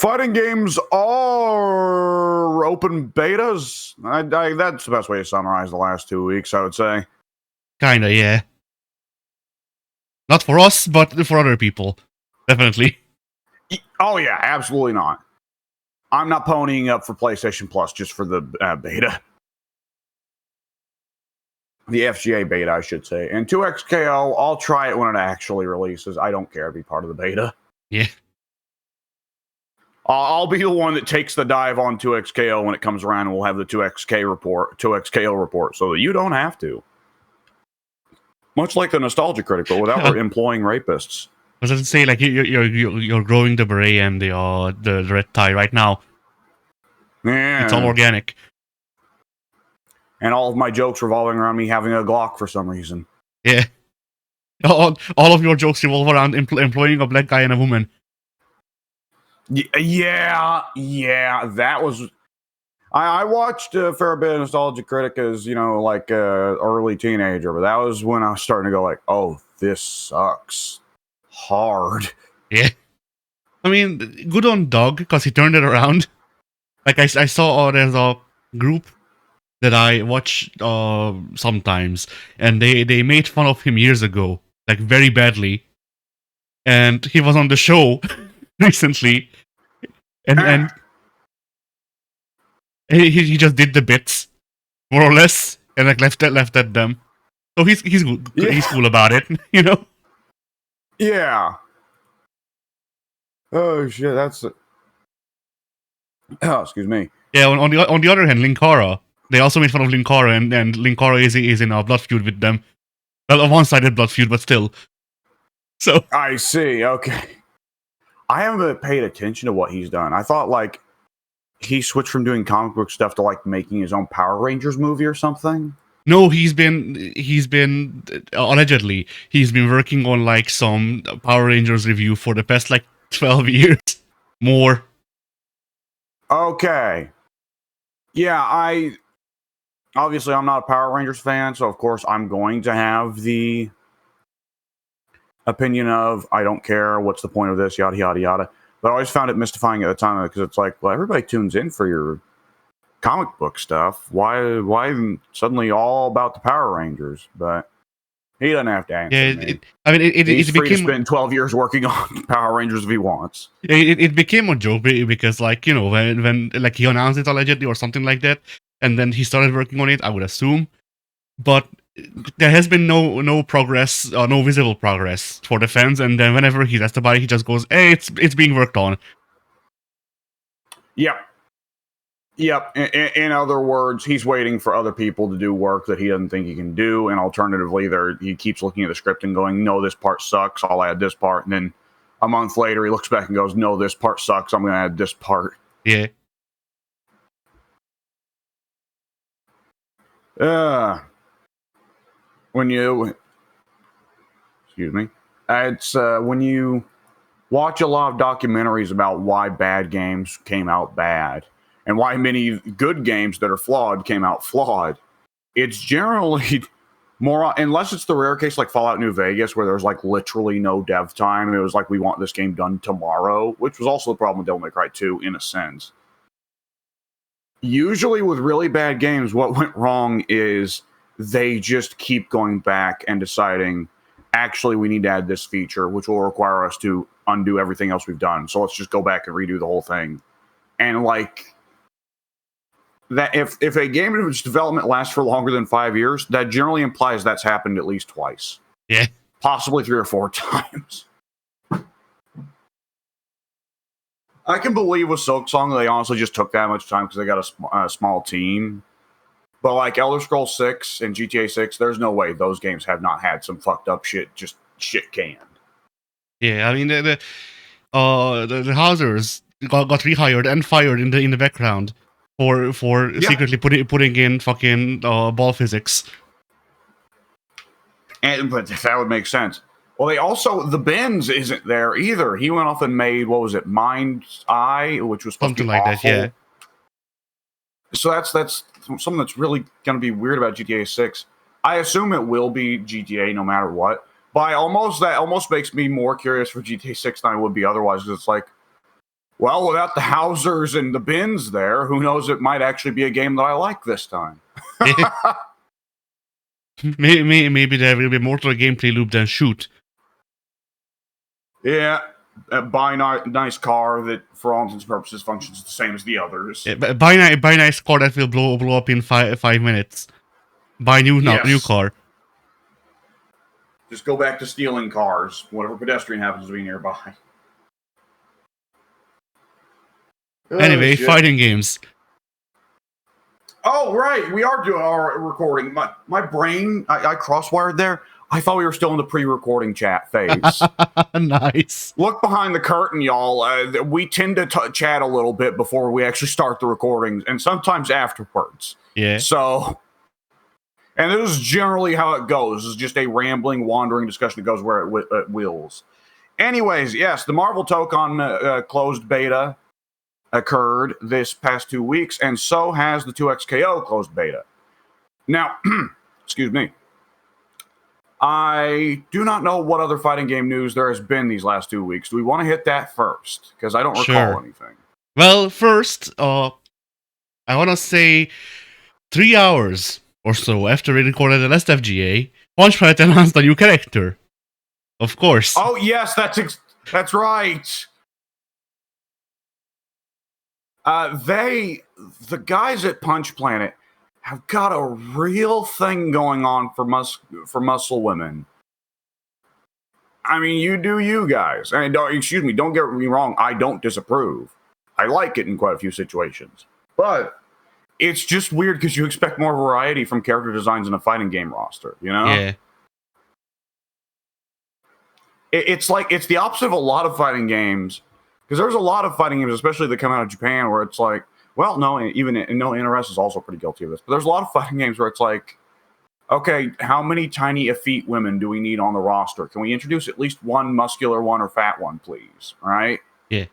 Fighting games are open betas. That's the best way to summarize the last 2 weeks, I would say. Kinda, yeah. Not for us, but for other people. Definitely. Oh, yeah, absolutely not. I'm not ponying up for PlayStation Plus just for the beta. The FGA beta, I should say. And 2XKO, I'll try it when it actually releases. I don't care to be part of the beta. Yeah. I'll be the one that takes the dive on 2XKO when it comes around, and we'll have the 2XKO report, so that you don't have to. Much like the Nostalgia Critic, but without employing rapists. I was going to say, like, you're growing the beret and the red tie right now. Yeah. It's all organic. And all of my jokes revolving around me having a Glock for some reason. Yeah. All of your jokes revolve around employing a black guy and a woman. Yeah, that was... I watched a fair bit of Nostalgia Critic as, like early teenager, but that was when I was starting to go like, oh, this sucks hard. Yeah. I mean, good on Doug, because he turned it around. Like, I saw there's a group that I watch sometimes, and they made fun of him years ago, like, very badly. And he was on the show recently, and he just did the bits, more or less, and like left at them. So he's good. Yeah. He's cool about it, Yeah. Oh shit, that's it. Oh, excuse me. Yeah. On the other hand, Linkara, they also made fun of Linkara, and Linkara is in a blood feud with them. Well, a one-sided blood feud, but still. So I see. Okay. I haven't paid attention to what he's done. I thought like he switched from doing comic book stuff to like making his own Power Rangers movie or something. No, he's been allegedly he's been working on like some Power Rangers review for the past like 12 years more. Okay. Yeah, I'm not a Power Rangers fan, so of course I'm going to have the opinion of I don't care, what's the point of this, yada yada yada. But I always found it mystifying at the time because it's like, well, everybody tunes in for your comic book stuff. Why suddenly all about the Power Rangers? But he doesn't have to answer me. He's free to spend 12 years working on Power Rangers if he wants. It became a joke because, like, when like he announced it allegedly or something like that, and then he started working on it, I would assume. But there has been no progress, no visible progress for the fans. And then whenever he's asked about it, he just goes, "Hey, it's being worked on." Yep. In other words, he's waiting for other people to do work that he doesn't think he can do, and alternatively, he keeps looking at the script and going, "No, this part sucks. I'll add this part." And then a month later, he looks back and goes, "No, this part sucks. I'm going to add this part." Yeah. It's when you watch a lot of documentaries about why bad games came out bad and why many good games that are flawed came out flawed. It's generally more, unless it's the rare case like Fallout New Vegas, where there's like literally no dev time. It was like, we want this game done tomorrow, which was also the problem with Devil May Cry 2 in a sense. Usually with really bad games, what went wrong is they just keep going back and deciding, actually, we need to add this feature, which will require us to undo everything else we've done. So let's just go back and redo the whole thing. And like that, if a game in its development lasts for longer than 5 years, that generally implies that's happened at least twice. Yeah. Possibly 3 or 4 times. I can believe with Silksong they honestly just took that much time because they got a small team. But like Elder Scrolls 6 and GTA 6, there's no way those games have not had some fucked up shit canned. Yeah, I mean the Housers got rehired and fired in the background for secretly putting in fucking ball physics. But that would make sense. Well, they also, the Benz isn't there either. He went off and made, what was it, Mind's Eye, which was supposed something to be like awful. that, yeah. So that's something that's really going to be weird about GTA 6. I assume it will be GTA no matter what. But that almost makes me more curious for GTA 6 than I would be otherwise. Because it's like, Well, without the Housers and the bins there, who knows? It might actually be a game that I like this time. Maybe there will be more to the gameplay loop than shoot. Yeah, buy nice car that, for all intents and purposes, functions the same as the others. Yeah, buy nice car that will blow up in 5 minutes. Buy new car. Just go back to stealing cars. Whatever pedestrian happens to be nearby. Anyway, fighting games. Oh, right. We are doing our recording. My brain, I crosswired there. I thought we were still in the pre-recording chat phase. Nice. Look behind the curtain, y'all. We tend to chat a little bit before we actually start the recordings, and sometimes afterwards. Yeah. So, and this is generally how it goes. It's just a rambling, wandering discussion that goes where it wills. Anyways, yes, the Marvel Toukon closed beta occurred this past 2 weeks, and so has the 2XKO closed beta. Now, excuse me. I do not know what other fighting game news there has been these last 2 weeks. Do we want to hit that first? Because I don't recall anything. Well, first, I want to say 3 hours or so after we recorded the last FGA, Punch Planet announced a new character. Of course. Oh, yes, that's right. The guys at Punch Planet have got a real thing going on for muscle women. I mean, you do you guys. And don't get me wrong, I don't disapprove. I like it in quite a few situations. But it's just weird because you expect more variety from character designs in a fighting game roster, you know? Yeah. It's the opposite of a lot of fighting games. Because there's a lot of fighting games, especially that come out of Japan, where it's like, well, NRS is also pretty guilty of this. But there's a lot of fighting games where it's like, okay, how many tiny effete women do we need on the roster? Can we introduce at least one muscular one or fat one, please? Right? Yeah.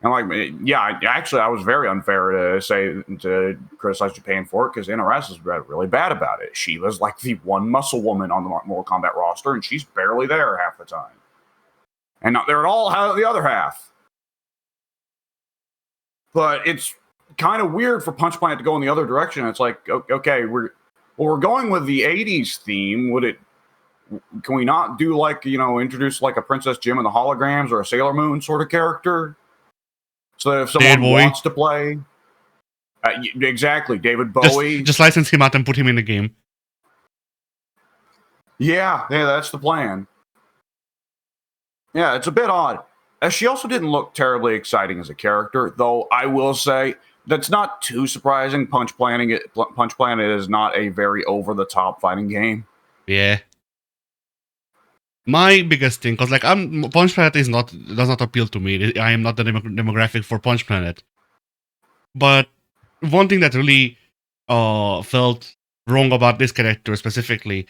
And I was very unfair to criticize Japan for it because NRS is really bad about it. Shiva's like the one muscle woman on the Mortal Kombat roster, and she's barely there half the time. And not there at all the other half. But it's kind of weird for Punch Planet to go in the other direction. It's like, okay, we're going with the 80s theme. Can we not do introduce like a Princess Jim and the Holograms or a Sailor Moon sort of character? So that if someone wants to play, exactly, David Bowie. Just license him out and put him in the game. Yeah, that's the plan. Yeah, it's a bit odd. She also didn't look terribly exciting as a character, though I will say that's not too surprising. Punch Planet is not a very over-the-top fighting game. Yeah. My biggest thing, because Punch Planet does not appeal to me. I am not the demographic for Punch Planet. But one thing that really felt wrong about this character specifically,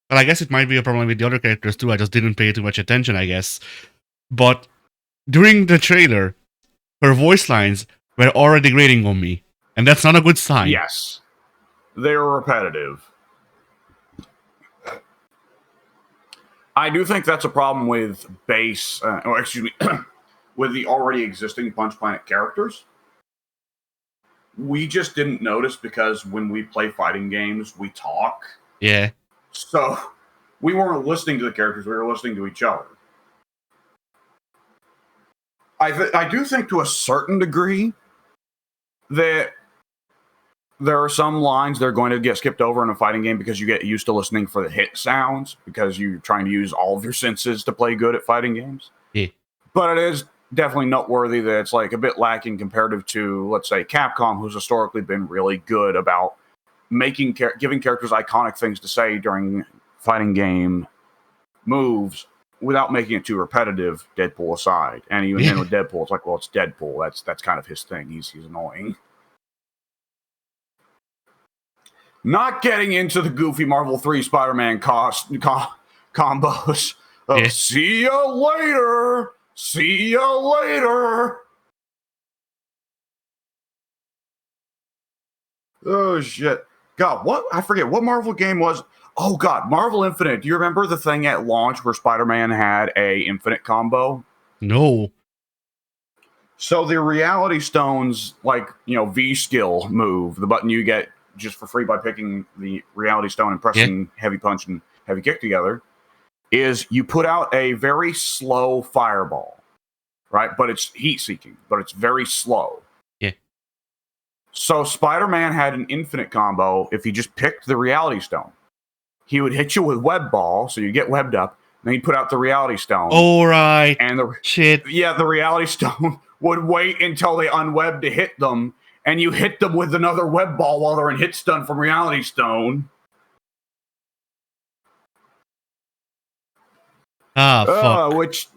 and I guess it might be a problem with the other characters too, I just didn't pay too much attention, I guess. But during the trailer, her voice lines were already grating on me. And that's not a good sign. Yes. They were repetitive. I do think that's a problem with with the already existing Punch Planet characters. We just didn't notice because when we play fighting games, we talk. Yeah. So we weren't listening to the characters, we were listening to each other. I do think to a certain degree that there are some lines that are going to get skipped over in a fighting game because you get used to listening for the hit sounds because you're trying to use all of your senses to play good at fighting games. Yeah. But it is definitely noteworthy that it's like a bit lacking comparative to, let's say, Capcom, who's historically been really good about giving characters iconic things to say during fighting game moves without making it too repetitive, Deadpool aside. And even then with Deadpool, it's like, well, it's Deadpool. That's kind of his thing. He's annoying. Not getting into the goofy Marvel 3 Spider-Man combos. See you later. See you later. Oh, shit. God, what? I forget. What Marvel game was... Oh, God. Marvel Infinite. Do you remember the thing at launch where Spider-Man had a Infinite combo? No. So the reality stones, like, V skill move, the button you get just for free by picking the reality stone and pressing heavy punch and heavy kick together, is you put out a very slow fireball, right? But it's heat seeking, but it's very slow. Yeah. So Spider-Man had an infinite combo if he just picked the reality stone. He would hit you with web ball, so you get webbed up, then he'd put out the reality stone. Oh, right. And the reality stone would wait until they unwebbed to hit them, and you hit them with another web ball while they're in hit stun from reality stone. Fuck. Which,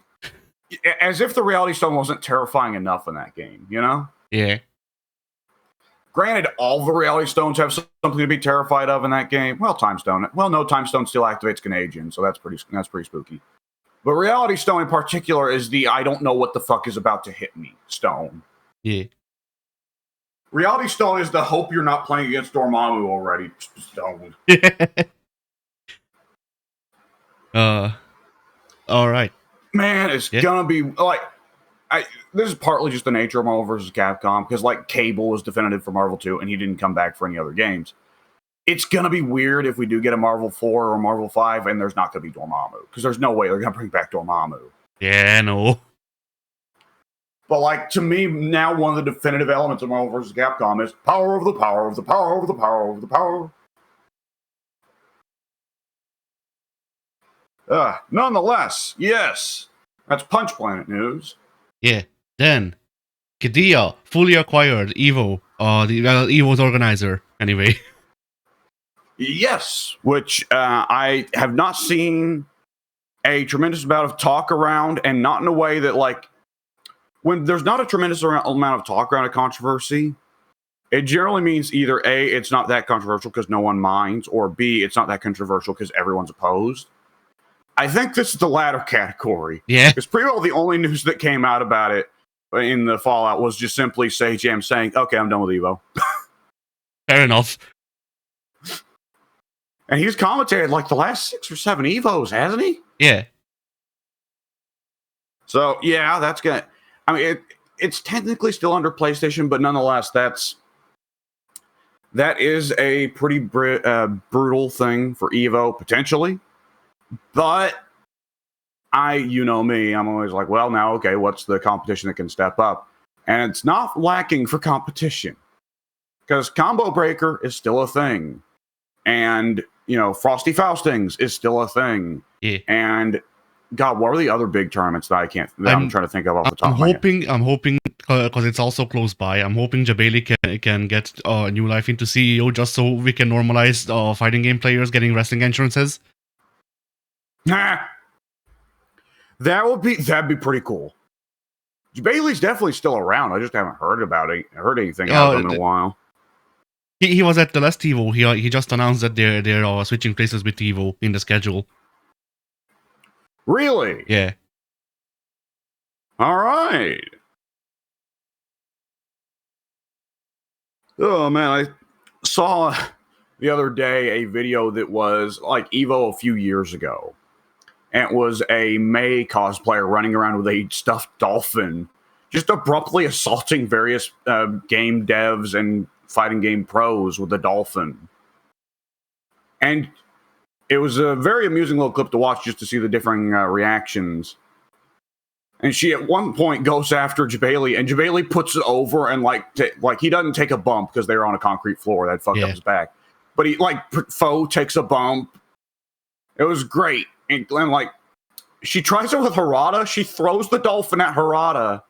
as if the reality stone wasn't terrifying enough in that game, Yeah. Granted, all the reality stones have something to be terrified of in that game. Well, Time Stone. Well, no, Time Stone still activates Canadian, so that's pretty spooky. But reality stone in particular is the I don't know what the fuck is about to hit me stone. Yeah. Reality stone is the hope you're not playing against Dormammu already stone. All right. Man, it's gonna be like this is partly just the nature of Marvel vs. Capcom, because like Cable was definitive for Marvel 2 and he didn't come back for any other games. It's gonna be weird if we do get a Marvel 4 or a Marvel 5 and there's not gonna be Dormammu, because there's no way they're gonna bring back Dormammu. Yeah, no. But like, to me, now one of the definitive elements of Marvel vs. Capcom is power over the power over the power over the power over the power. Nonetheless, yes, that's Punch Planet news. Yeah. Then, Qiddiya fully acquired Evo. Evo's organizer. Anyway. Yes, which I have not seen a tremendous amount of talk around, and not in a way that, like, when there's not a tremendous amount of talk around a controversy, it generally means either A, it's not that controversial because no one minds, or B, it's not that controversial because everyone's opposed. I think this is the latter category. Yeah. Because pretty well the only news that came out about it in the fallout was just simply Jam saying, okay, I'm done with Evo. Fair enough. And he's commentated like the last 6 or 7 Evos, hasn't he? Yeah. So, yeah, that's going to... I mean, it's technically still under PlayStation, but nonetheless, that is a pretty brutal thing for Evo, potentially. But you know me, I'm always like, well, now, okay, what's the competition that can step up? And it's not lacking for competition, because Combo Breaker is still a thing. And, Frosty Faustings is still a thing. Yeah. And, God, what are the other big tournaments that I'm trying to think of off the top of my head? I'm hoping, because it's also close by, I'm hoping Jabali can get new life into CEO just so we can normalize fighting game players getting wrestling entrances. That'd be pretty cool. Bailey's definitely still around. I just haven't heard anything out of him in a while. He was at the last Evo. He just announced that they're switching places with Evo in the schedule. Really? Yeah. All right. Oh man, I saw the other day a video that was like Evo a few years ago. And it was a May cosplayer running around with a stuffed dolphin, just abruptly assaulting various game devs and fighting game pros with a dolphin. And it was a very amusing little clip to watch just to see the differing reactions. And she at one point goes after Jabali, and Jabali puts it over, and he doesn't take a bump because they're on a concrete floor that fucked up his back. But he Foe takes a bump. It was great. And she tries it with Harada. She throws the dolphin at Harada,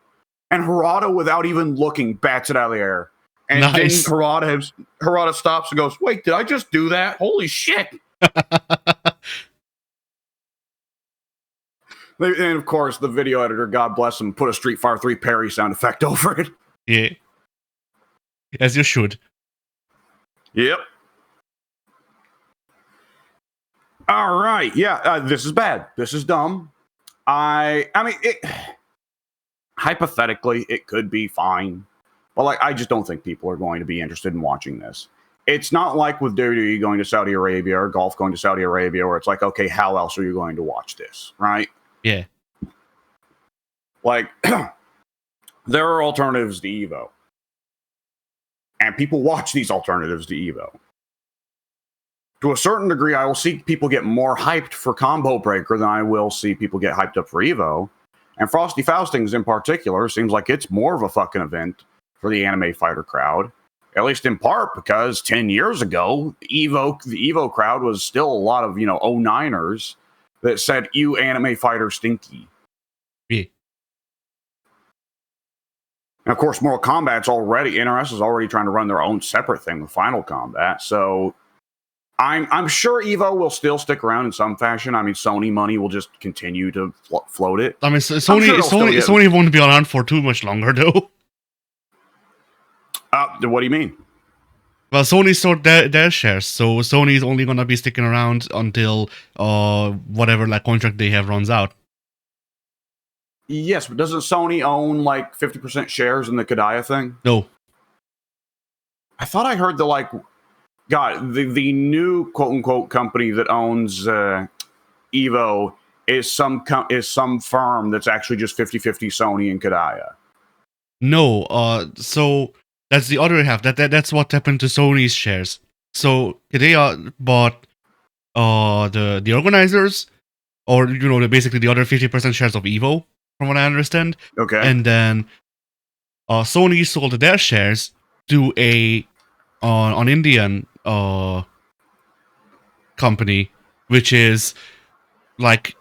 and Harada, without even looking, bats it out of the air. And then Harada stops and goes, "Wait, did I just do that? Holy shit!" And of course, the video editor, God bless him, put a Street Fighter 3 parry sound effect over it. Yeah, as you should. Yep. All right. Yeah, this is bad. This is dumb. I mean, hypothetically, it could be fine. But, I just don't think people are going to be interested in watching this. It's not like with WWE going to Saudi Arabia or golf going to Saudi Arabia where it's like, okay, how else are you going to watch this, right? Yeah. there are alternatives to Evo. And people watch these alternatives to Evo. To a certain degree, I will see people get more hyped for Combo Breaker than I will see people get hyped up for Evo. And Frosty Faustings in particular seems like it's more of a fucking event for the anime fighter crowd. At least in part because 10 years ago, the Evo crowd was still a lot of, 09ers that said, "You anime fighter stinky." Yeah. And of course, Mortal Kombat's already, NRS is already trying to run their own separate thing with Final Combat. So I'm sure Evo will still stick around in some fashion. I mean, Sony money will just continue to float it. I mean, Sony won't be around for too much longer, though. What do you mean? Well, Sony sold their shares, so Sony is only gonna be sticking around until whatever contract they have runs out. Yes, but doesn't Sony own 50% shares in the Kadaya thing? No. I thought I heard the new quote unquote company that owns Evo is some firm that's actually just 50-50 Sony and Kadaya. No, so that's the other half. That's what happened to Sony's shares. So Kadaya bought the organizers, or basically the other 50% shares of Evo, from what I understand. Okay. And then Sony sold their shares to an Indian company, which is allegedly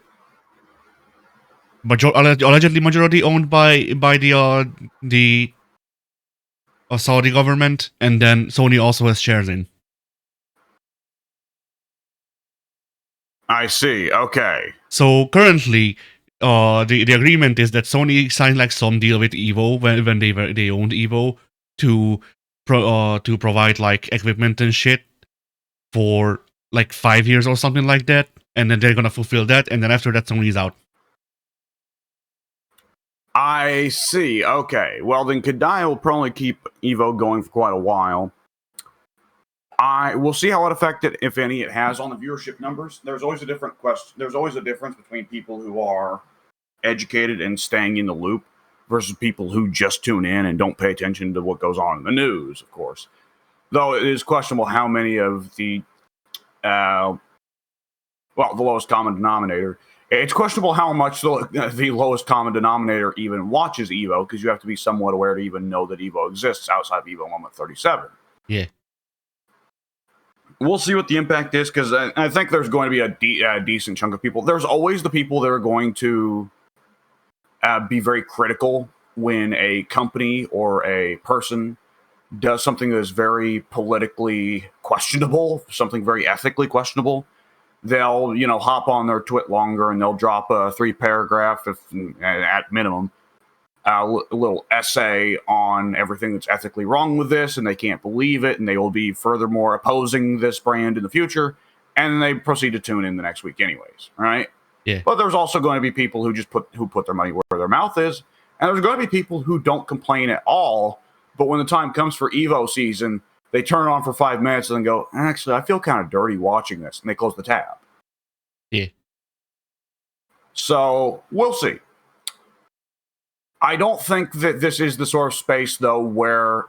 majority owned by the Saudi government, and then Sony also has shares in. I see. Okay. So currently, the agreement is that Sony signed some deal with Evo when they owned Evo to provide equipment and shit for 5 years or something like that, and then they're gonna fulfill that, and then after that Sony's out. I see. Okay. Well, then Kadai will probably keep Evo going for quite a while. We'll see how it affected, if any, it has on the viewership numbers. There's always a different question. There's always a difference between people who are educated and staying in the loop versus people who just tune in and don't pay attention to what goes on in the news, of course. Though it is questionable how many of the lowest common denominator. It's questionable how much the lowest common denominator even watches Evo, because you have to be somewhat aware to even know that Evo exists outside of Evo 137. Yeah. We'll see what the impact is, because I think there's going to be a decent chunk of people. There's always the people that are going to be very critical when a company or a person does something that is very politically questionable, something very ethically questionable. They'll, hop on their twit longer and they'll drop a 3-paragraph, at minimum, a little essay on everything that's ethically wrong with this, and they can't believe it, and they will be furthermore opposing this brand in the future, and they proceed to tune in the next week anyways, right? Yeah. But there's also going to be people who just put their money where their mouth is, and there's going to be people who don't complain at all, but when the time comes for Evo season, they turn it on for 5 minutes and then go, actually, I feel kind of dirty watching this, and they close the tab. Yeah. So, we'll see. I don't think that this is the sort of space, though, where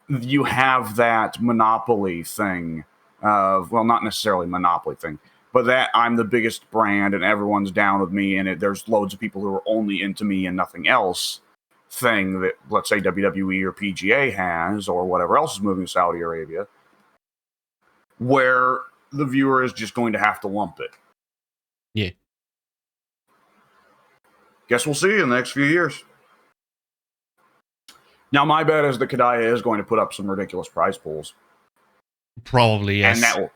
you have that monopoly thing of, well, not necessarily monopoly thing, but that I'm the biggest brand and everyone's down with me, and there's loads of people who are only into me and nothing else thing that, let's say, WWE or PGA has, or whatever else is moving to Saudi Arabia, where the viewer is just going to have to lump it. Yeah. Guess we'll see in the next few years. Now, my bet is the Kadaya is going to put up some ridiculous prize pools. Probably, yes. And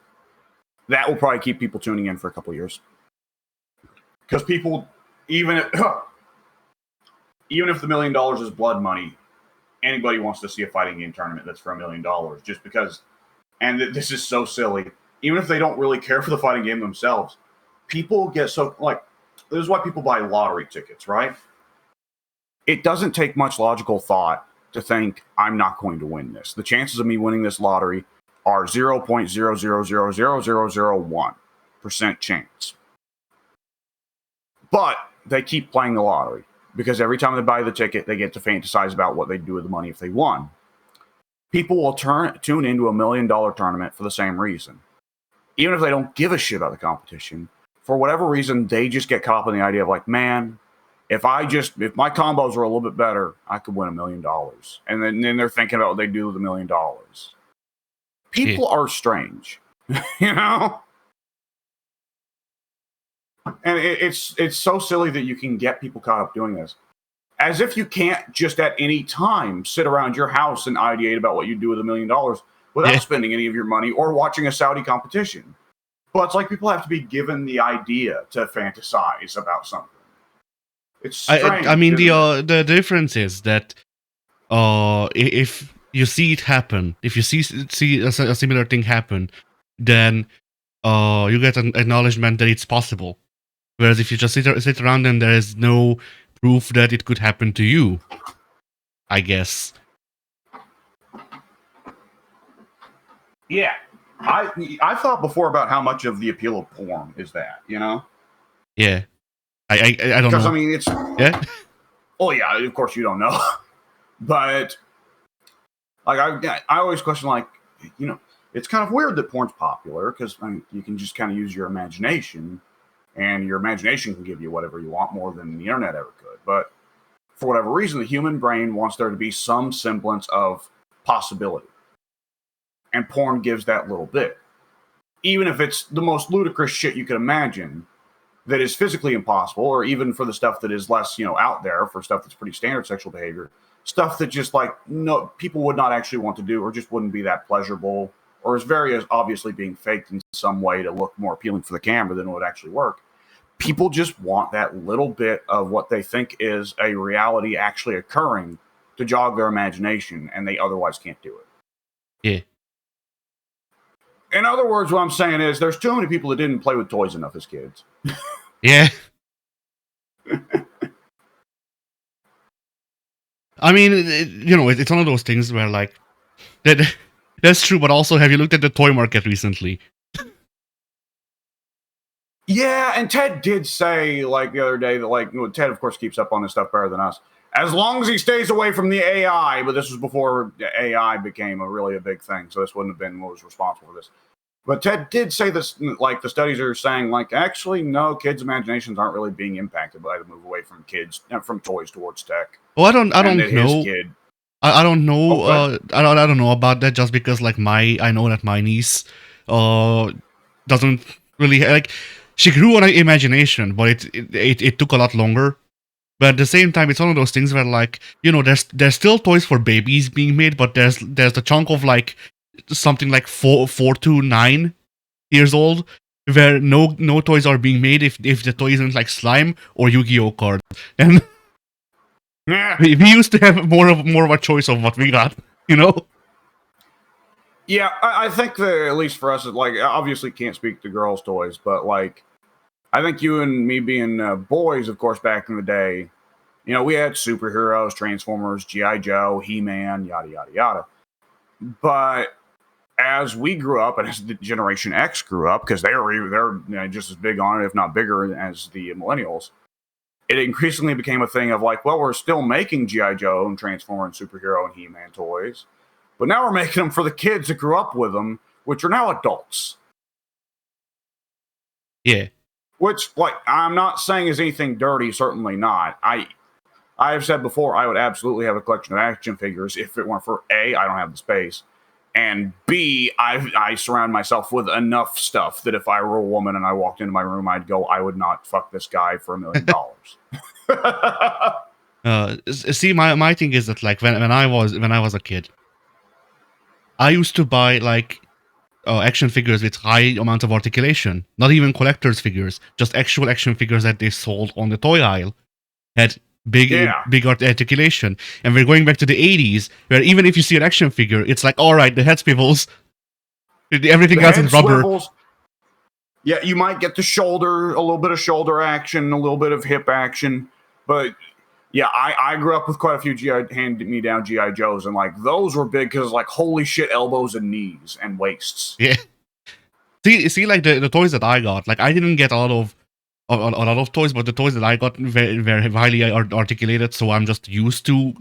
that will probably keep people tuning in for a couple of years. Because people, even if the $1 million is blood money, anybody wants to see a fighting game tournament that's for $1 million. Just because, and this is so silly, even if they don't really care for the fighting game themselves, people get so, this is why people buy lottery tickets, right? It doesn't take much logical thought to think, I'm not going to win this. The chances of me winning this lottery are 0.0000001% chance. But they keep playing the lottery. because every time they buy the ticket, they get to fantasize about what they'd do with the money if they won. People will tune into a $1 million tournament for the same reason. Even if they don't give a shit about the competition, for whatever reason, they just get caught up in the idea of like, man, if my combos were a little bit better, I could win $1 million. And then they're thinking about what they do with $1 million. People are strange, you know? And it's so silly that you can get people caught up doing this. As if you can't just at any time sit around your house and ideate about what you do with $1 million without spending any of your money or watching a Saudi competition. But it's like people have to be given the idea to fantasize about something. It's strange. I mean, the difference is that if you see it happen, if you see a similar thing happen, then you get an acknowledgement that it's possible. Whereas if you just sit around and there is no proof that it could happen to you, I guess. Yeah. I thought before about how much of the appeal of porn is that, you know? Yeah. I don't know. Because, I mean, it's... Yeah? Oh, yeah, of course you don't know. But, like, I always question, like, you know, it's kind of weird that porn's popular because, I mean, you can just kind of use your imagination, and your imagination can give you whatever you want more than the internet ever could. But for whatever reason, the human brain wants there to be some semblance of possibility. And porn gives that little bit. Even if it's the most ludicrous shit you can imagine that is physically impossible, or even for the stuff that is less, you know, out there, for stuff that's pretty standard sexual behavior, stuff that just like no people would not actually want to do or just wouldn't be that pleasurable, or is very obviously being faked in some way to look more appealing for the camera than it would actually work. People just want that little bit of what they think is a reality actually occurring to jog their imagination, and they otherwise can't do it. Yeah. In other words, what I'm saying is there's too many people that didn't play with toys enough as kids. Yeah. I mean, you know, it's one of those things where, like, that's true, but also, have you looked at the toy market recently? Yeah, and Ted did say, like, the other day that, like, Ted, of course, keeps up on this stuff better than us. As long as he stays away from the AI, but this was before AI became a big thing, so this wouldn't have been what was responsible for this. But Ted did say this, like, the studies are saying, like, actually, no, kids' imaginations aren't really being impacted by the move away from from toys towards tech. Well, I don't know. I don't know. Oh, I don't know about that, just because, like, I know that my niece doesn't really like. She grew an imagination, but it took a lot longer. But at the same time, it's one of those things where, like, you know, there's still toys for babies being made, but there's the chunk of, like, something like 4 to 9 years old where no toys are being made if the toy isn't like slime or Yu-Gi-Oh cards. And yeah. we used to have more of a choice of what we got, you know? Yeah, I think that at least for us, like, obviously can't speak to girls' toys, but, like, I think you and me being boys, of course, back in the day, you know, we had superheroes, Transformers, G.I. Joe, He-Man, yada, yada, yada. But as we grew up and as the Generation X grew up, because they're you know, just as big on it, if not bigger, as the millennials, it increasingly became a thing of like, well, we're still making G.I. Joe and Transformer and Superhero and He-Man toys, but now we're making them for the kids that grew up with them, which are now adults. Yeah. Which, like, I'm not saying is anything dirty, certainly not. I have said before, I would absolutely have a collection of action figures if it weren't for A, I don't have the space, and B, I surround myself with enough stuff that if I were a woman and I walked into my room, I'd go, I would not fuck this guy for $1 million. See, my thing is that, like, when I was a kid, I used to buy, like, action figures with high amount of articulation. Not even collector's figures, just actual action figures that they sold on the toy aisle had big articulation. And we're going back to the 80s, where even if you see an action figure, it's like, all right, the head swivels, everything else is rubber. Swivels. Yeah, you might get the shoulder, a little bit of shoulder action, a little bit of hip action, but yeah, I grew up with quite a few hand-me-down G.I. Joes, and, like, those were big because, like, holy shit, elbows and knees and waists. Yeah. See, like, the toys that I got, like, I didn't get a lot of a lot of toys, but the toys that I got very, very highly articulated, so I'm just used to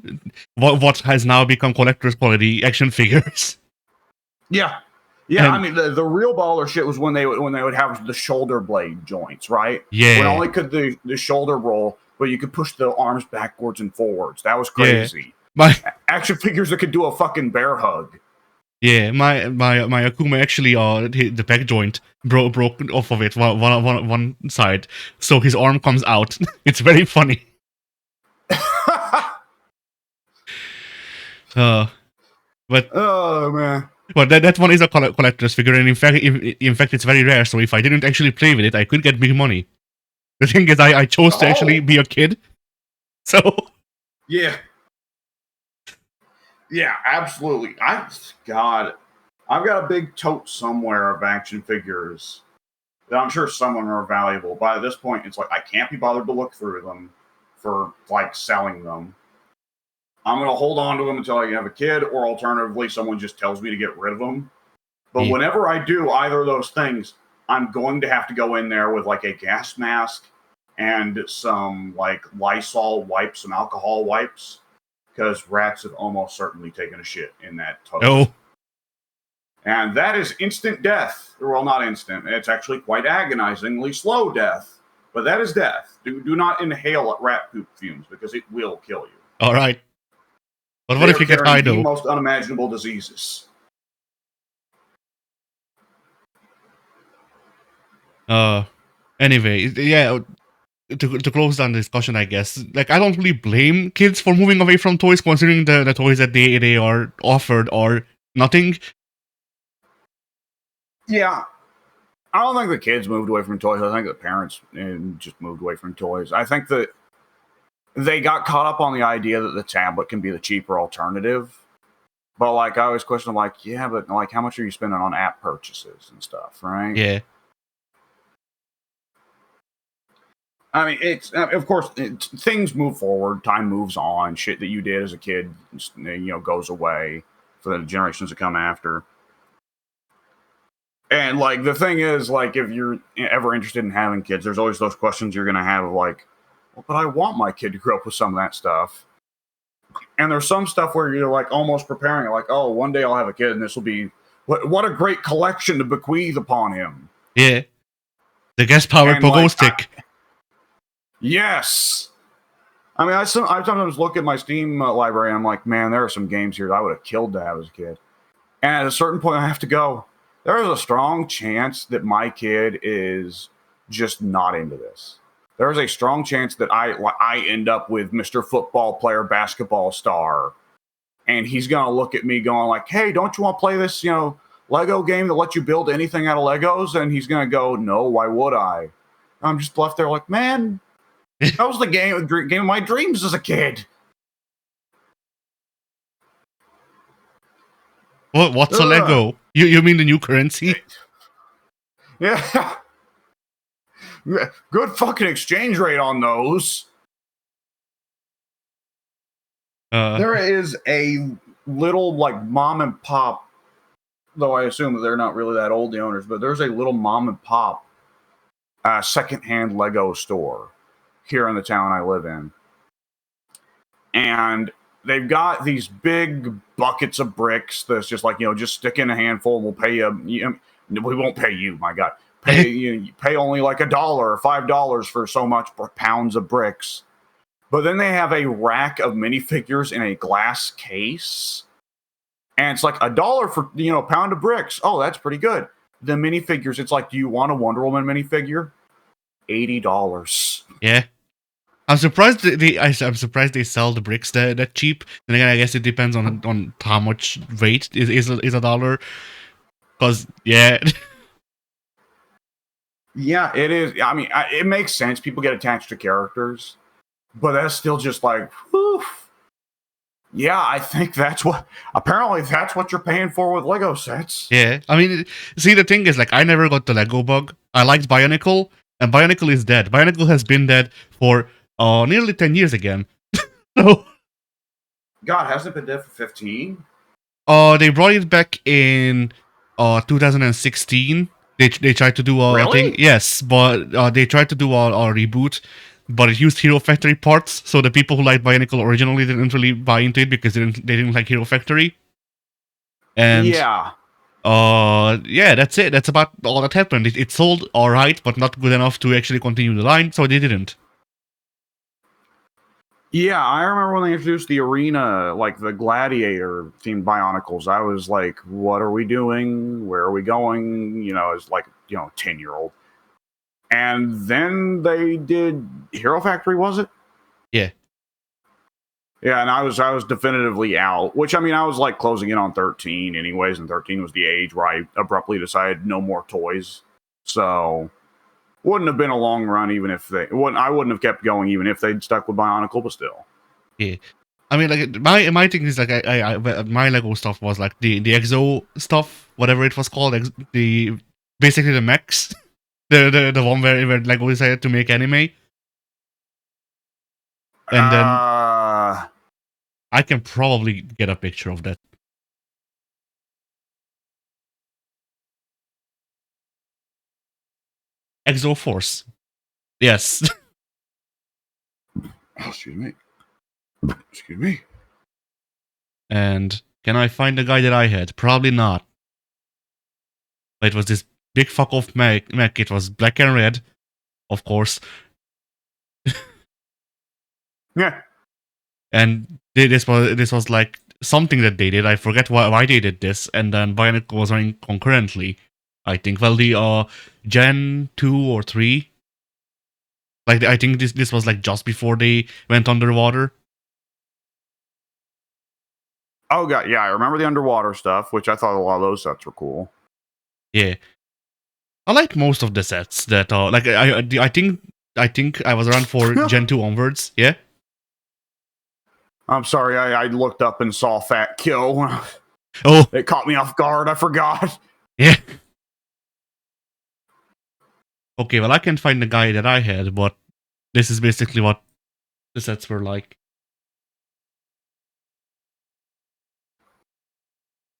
what has now become collector's quality action figures. Yeah. And I mean, the real baller shit was when they would have the shoulder blade joints, right? yeah, When only could the shoulder roll, but you could push the arms backwards and forwards. That was crazy. my Action figures that could do a fucking bear hug. my Akuma actually the peg joint broke off of it one side, so his arm comes out. It's very funny. But Oh man. But that one is a collector's figure, and in fact, it's very rare. So if I didn't actually play with it, I could get big money. The thing is, I chose to actually be a kid, so yeah, absolutely. I've got a big tote somewhere of action figures that I'm sure some of them are valuable. By this point, it's like I can't be bothered to look through them for like selling them. I'm going to hold on to them until I have a kid, or alternatively, someone just tells me to get rid of them. But whenever I do either of those things, I'm going to have to go in there with like a gas mask and some like Lysol wipes, some alcohol wipes, because rats have almost certainly taken a shit in that toilet. Oh. And that is instant death. Well, not instant. It's actually quite agonizingly slow death. But that is death. Do not inhale rat poop fumes because it will kill you. All right. But what if you get high, though? The most unimaginable diseases. Anyway, yeah. To close down the discussion, I guess, like I don't really blame kids for moving away from toys, considering the toys that they are offered are nothing. Yeah, I don't think the kids moved away from toys. I think the parents just moved away from toys. I think that they got caught up on the idea that the tablet can be the cheaper alternative. But like I always question, like, yeah, but like, how much are you spending on app purchases and stuff, right? Yeah. I mean, it's of course things move forward, time moves on. Shit that you did as a kid, goes away for the generations that come after. And like the thing is, like, if you're ever interested in having kids, there's always those questions you're gonna have of like, well, but I want my kid to grow up with some of that stuff. And there's some stuff where you're like almost preparing it, like, oh, one day I'll have a kid, and this will be what a great collection to bequeath upon him. Yeah, the gas-powered pogo stick. Yes. I mean, I sometimes look at my Steam library and I'm like, man, there are some games here that I would have killed to have as a kid. And at a certain point, I have to go, there is a strong chance that my kid is just not into this. There is a strong chance that I end up with Mr. Football Player, Basketball Star. And he's going to look at me going like, hey, don't you want to play this, Lego game that lets you build anything out of Legos? And he's going to go, no, why would I? And I'm just left there like, man, that was the game of my dreams as a kid. What's a Lego? You mean the new currency? Yeah. Good fucking exchange rate on those. There is a little like mom and pop, though I assume that they're not really that old, the owners, but there's a little mom and pop secondhand Lego store here in the town I live in. And they've got these big buckets of bricks that's just like, just stick in a handful and we'll pay you. We won't pay you, my God. You pay only like $1 or $5 for so much pounds of bricks. But then they have a rack of minifigures in a glass case. And it's like $1 for, a pound of bricks. Oh, that's pretty good. The minifigures, it's like, do you want a Wonder Woman minifigure? $80. Yeah. I'm surprised they sell the bricks that cheap. Then again, I guess it depends on how much weight is $1. Because yeah, yeah, it is. I mean, it makes sense. People get attached to characters, but that's still just like, whew. Yeah, I think apparently that's what you're paying for with Lego sets. Yeah, I mean, see, the thing is, like, I never got the Lego bug. I liked Bionicle, and Bionicle is dead. Bionicle has been dead for nearly 10 years again. So, God, hasn't it been dead for 15? They brought it back in 2016, They tried to do a thing, Really? yes, but they tried to do a reboot, but it used Hero Factory parts. So the people who liked Bionicle originally didn't really buy into it because they didn't like Hero Factory. And Yeah. yeah, that's it. That's about all that happened. It sold all right, but not good enough to actually continue the line, so they didn't. Yeah, I remember when they introduced the arena, like the gladiator themed Bionicles. I was like, what are we doing? Where are we going? You know, as like, 10-year-old. And then they did Hero Factory, was it? Yeah. Yeah, and I was definitively out, which I mean I was like closing in on 13 anyways, and 13 was the age where I abruptly decided no more toys. So wouldn't have been a long run even if I wouldn't have kept going even if they'd stuck with Bionicle, but still. Yeah. I mean, like my thing is like my Lego stuff was like the Exo stuff, whatever it was called, the basically the mechs, the one where Lego decided to make anime, and then I can probably get a picture of that. Exo Force, yes. Excuse me. Excuse me. And can I find the guy that I had? Probably not. It was this big fuck off mech. It was black and red, of course. Yeah. And this was like something that they did. I forget why they did this. And then Bionicle was running concurrently. I think. Well, the Gen 2 or 3. Like I think this was like just before they went underwater. Oh god, yeah, I remember the underwater stuff, which I thought a lot of those sets were cool. Yeah, I like most of the sets that like I think I was around for Gen 2 onwards. Yeah. I'm sorry, I looked up and saw Fat Kill. Oh, it caught me off guard. I forgot. Yeah. Okay, well I can find the guy that I had, but this is basically what the sets were like.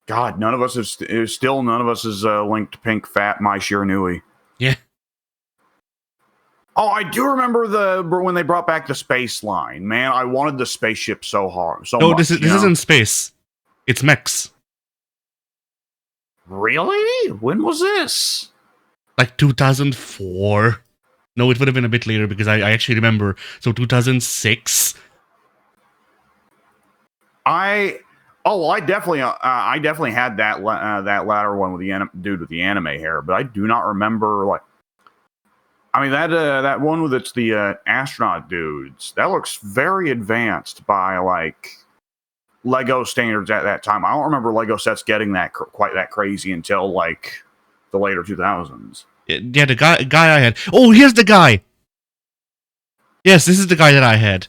God, none of us is still none of us is linked to Pink Fat My Shiranui. Yeah. Oh, I do remember when they brought back the space line. Man, I wanted the spaceship so hard. No, this isn't space. It's mechs. Really? When was this? Like 2004. No, it would have been a bit later because I actually remember. So 2006. I definitely had that latter one with the dude with the anime hair, but I do not remember like. I mean that one with the astronaut dudes. That looks very advanced by like Lego standards at that time. I don't remember Lego sets getting that quite that crazy until like the later 2000s. Yeah, the guy I had. Oh, here's the guy. Yes, this is the guy that I had.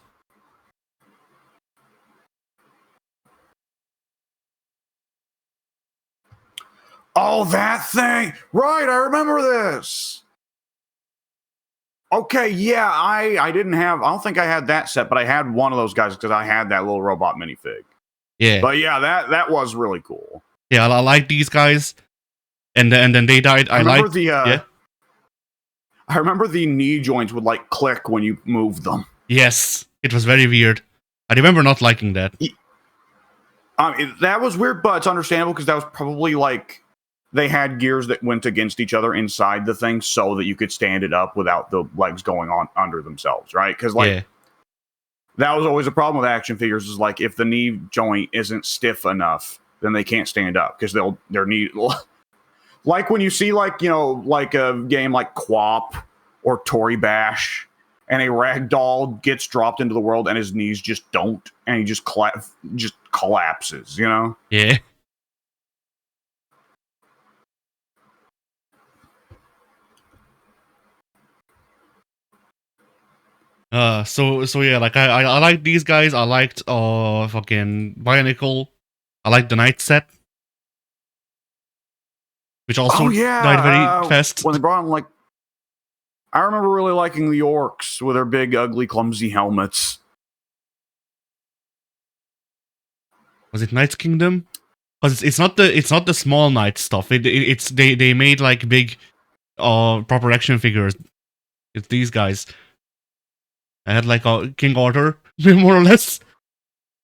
Oh, that thing! Right, I remember this. Okay, yeah, I didn't have. I don't think I had that set, but I had one of those guys because I had that little robot minifig. Yeah, but yeah, that was really cool. Yeah, I like these guys, and then they died. I like the yeah. I remember the knee joints would like click when you moved them. Yes, it was very weird. I remember not liking that. That was weird, but it's understandable because that was probably like they had gears that went against each other inside the thing so that you could stand it up without the legs going on under themselves, right? Because like that was always a problem with action figures is like if the knee joint isn't stiff enough, then they can't stand up because their knee like when you see like like a game like Quap or Tory Bash and a ragdoll gets dropped into the world and his knees just don't and he just collapses, Yeah. So yeah, like I like these guys. I liked fucking Bionicle. I liked the Night set, which also died very fast. When they brought them, like, I remember really liking the orcs with their big, ugly, clumsy helmets. Was it Knight's Kingdom? Because it's not the small knight stuff. It's they made like big proper action figures. It's these guys. I had like a King Arthur, more or less,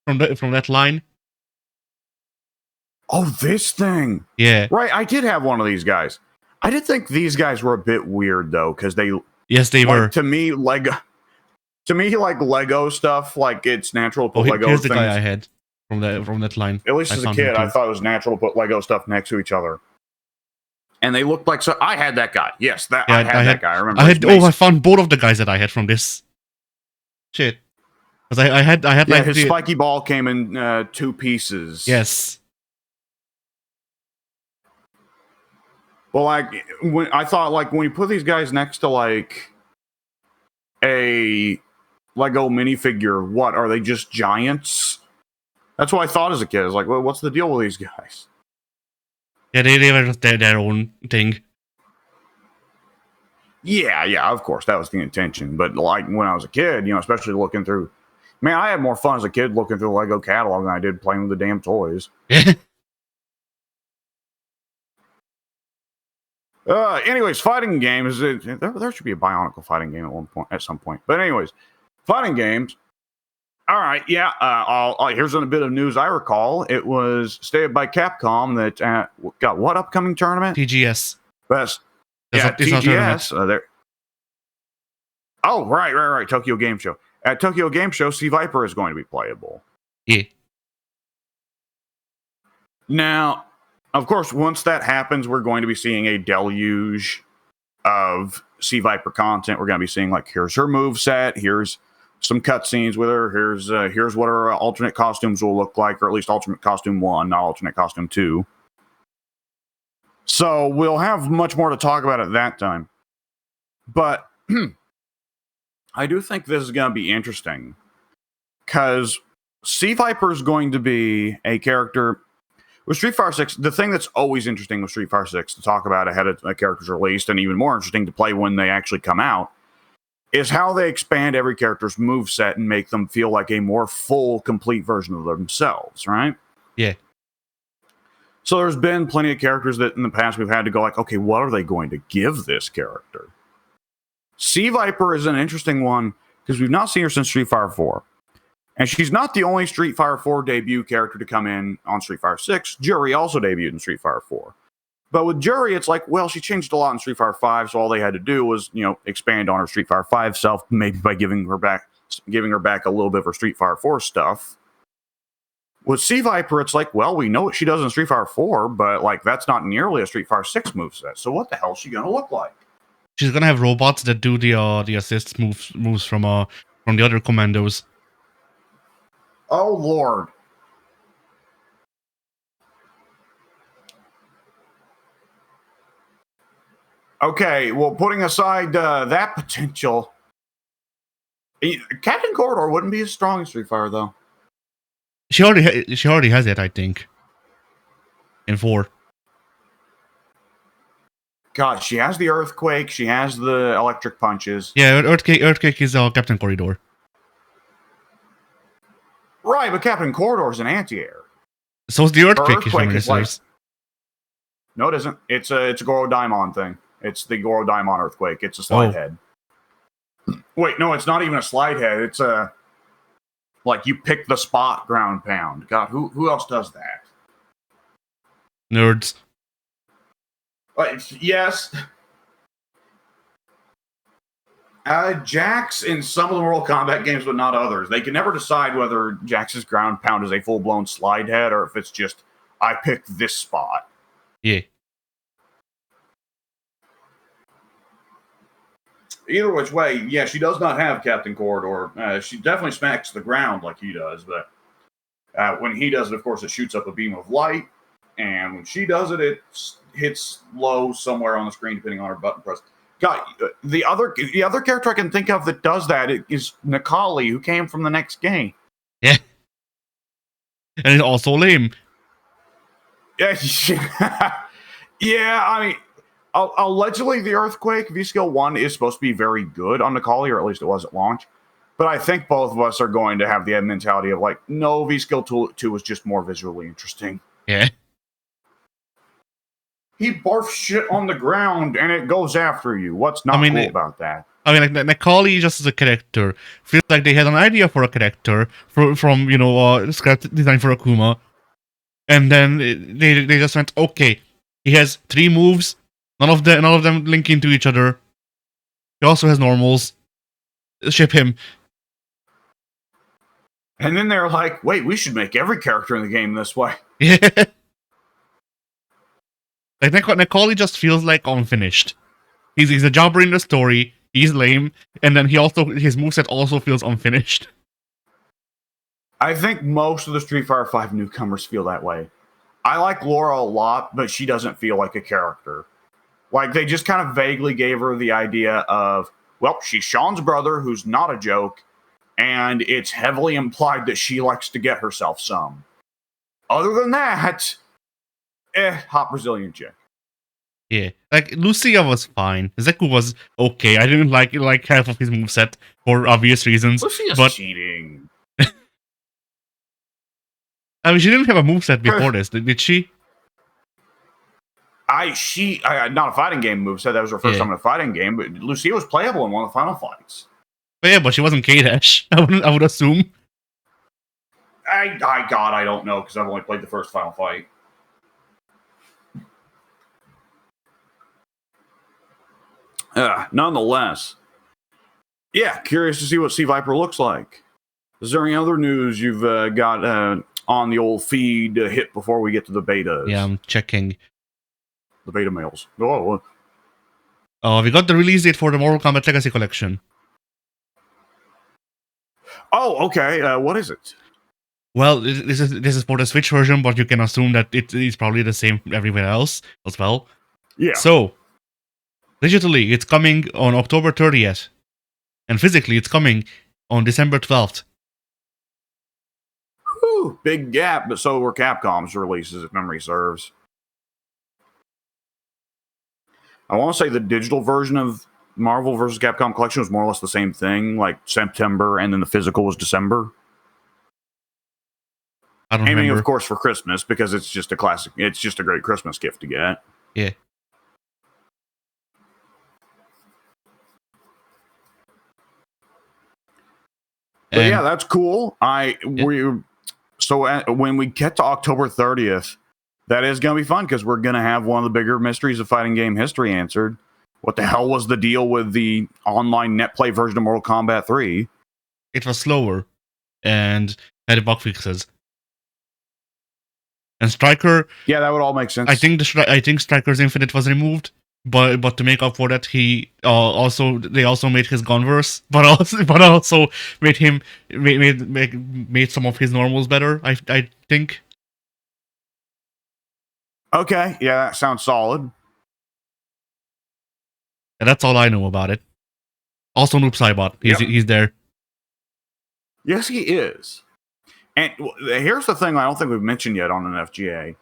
from that line. Oh, this thing. Yeah. Right, I did have one of these guys. I did think these guys were a bit weird though, because they were. To me, like Lego stuff, like it's natural to put Lego here's the things. guy I had from that line. At least as a kid, I thought it was natural to put Lego stuff next to each other. And they looked like so. I had that guy. Yes, I had that guy. I remember. I found both of the guys that I had from this. Shit, because I had like his spiky ball came in 2 pieces. Yes. Well, like when I thought, like when you put these guys next to like a Lego minifigure, what are they? Just giants? That's what I thought as a kid. I was like, well, what's the deal with these guys? Yeah, they were just their own thing. Yeah, of course, that was the intention. But like when I was a kid, especially looking through, man, I had more fun as a kid looking through the Lego catalog than I did playing with the damn toys. Anyways, fighting games. There should be a Bionicle fighting game at some point. But anyways, fighting games. All right, yeah. Here's a bit of news I recall. It was stated by Capcom that got what upcoming tournament? TGS. Best. Yeah, TGS. There. Oh, right. Tokyo Game Show. At Tokyo Game Show, Sea Viper is going to be playable. Yeah. Now, of course, once that happens, we're going to be seeing a deluge of Sea Viper content. We're going to be seeing like, here's her moveset, here's some cutscenes with her, here's what her alternate costumes will look like, or at least alternate costume 1, not alternate costume 2. So we'll have much more to talk about at that time. But I do think this is going to be interesting because Sea Viper is going to be a character with Street Fighter 6. The thing that's always interesting with Street Fighter 6 to talk about ahead of a character's released, and even more interesting to play when they actually come out, is how they expand every character's moveset and make them feel like a more full, complete version of themselves, right? Yeah. So there's been plenty of characters that in the past we've had to go like, okay, what are they going to give this character? Sea Viper is an interesting one because we've not seen her since Street Fighter 4. And she's not the only Street Fighter 4 debut character to come in on Street Fighter 6. Jury also debuted in Street Fighter 4. But with Jury, it's like, well, she changed a lot in Street Fighter 5, so all they had to do was, expand on her Street Fighter 5 self, maybe by giving her back a little bit of her Street Fighter 4 stuff. With Sea Viper, it's like, well, we know what she does in Street Fighter 4, but like that's not nearly a Street Fighter 6 moveset. So what the hell is she gonna look like? She's gonna have robots that do the assist moves from the other commandos. Oh Lord. Okay, well, putting aside that potential, Captain Corridor wouldn't be as strong as Street Fighter, though. She already has it, I think. In 4. God, she has the Earthquake. She has the Electric Punches. Yeah, Earthquake is Captain Corridor. Right, but Captain Corridor is an anti-air. So is the Earthquake. Is like, no, it isn't. It's a Goro Daimon thing. It's the Goro Daimon Earthquake. It's a slide head. Wait, no, it's not even a slide head. It's a like you pick the spot ground pound. God, who else does that? Nerds. Yes. Jax in some of the Mortal Kombat games, but not others. They can never decide whether Jax's ground pound is a full-blown slide head or if it's just, I picked this spot. Yeah. Either which way, yeah, she does not have Captain Corridor. She definitely smacks the ground like he does, but when he does it, of course, it shoots up a beam of light, and when she does it, it hits low somewhere on the screen, depending on her button press. God, the other character I can think of that does that is Nikali, who came from the next game. Yeah. And it's also lame. Yeah, yeah, I mean, allegedly the Earthquake V-Skill 1 is supposed to be very good on Nikali, or at least it was at launch. But I think both of us are going to have the mentality of like, no, V-Skill 2 was just more visually interesting. Yeah. He barfs shit on the ground and it goes after you. What's not cool about that? I mean, like Macaulay just as a character feels like they had an idea for a character from script design for Akuma, and then they just went, okay, he has 3 moves, none of them link into each other. He also has normals. Ship him. And then they're like, wait, we should make every character in the game this way. Yeah. Like Macaulay just feels like unfinished. He's a jobber in the story. He's lame, and then his moveset also feels unfinished. I think most of the Street Fighter V newcomers feel that way. I like Laura a lot, but she doesn't feel like a character. Like, they just kind of vaguely gave her the idea of, well, she's Sean's brother, who's not a joke, and it's heavily implied that she likes to get herself some. Other than that, hot Brazilian chick. Yeah, like Lucia was fine. Zeku was okay. I didn't like half of his moveset for obvious reasons. Lucia's cheating. I mean, she didn't have a moveset before this, did she? She not a fighting game moveset. That was her first time in a fighting game. But Lucia was playable in one of the final fights. But yeah, but she wasn't K-Dash. I would assume. I don't know because I've only played the first final fight. Nonetheless, yeah, curious to see what Sea Viper looks like. Is there any other news you've got on the old feed to hit before we get to the betas? Yeah, I'm checking. The beta mails. Oh, we got the release date for the Mortal Kombat Legacy Collection. Oh, okay. What is it? Well, this is for the Switch version, but you can assume that it is probably the same everywhere else as well. Yeah. So, digitally, it's coming on October 30th. And physically, it's coming on December 12th. Whew, big gap, but so were Capcom's releases, if memory serves. I want to say the digital version of Marvel vs. Capcom Collection was more or less the same thing, like September, and then the physical was December. I don't remember. Of course, for Christmas, because it's just a classic. It's just a great Christmas gift to get. Yeah. But yeah, that's cool. When we get to October 30th, that is going to be fun because we're going to have one of the bigger mysteries of fighting game history answered. What the hell was the deal with the online net play version of Mortal Kombat 3? It was slower and had bug fixes. And Striker, yeah, that would all make sense. I think Striker's Infinite was removed, but to make up for that, they also made his Gunverse, but also made him made some of his normals better. I think. Okay, yeah, that sounds solid. And that's all I know about it. Also, Noob Saibot, he's there. Yes, he is. And here's the thing I don't think we've mentioned yet on an FGA,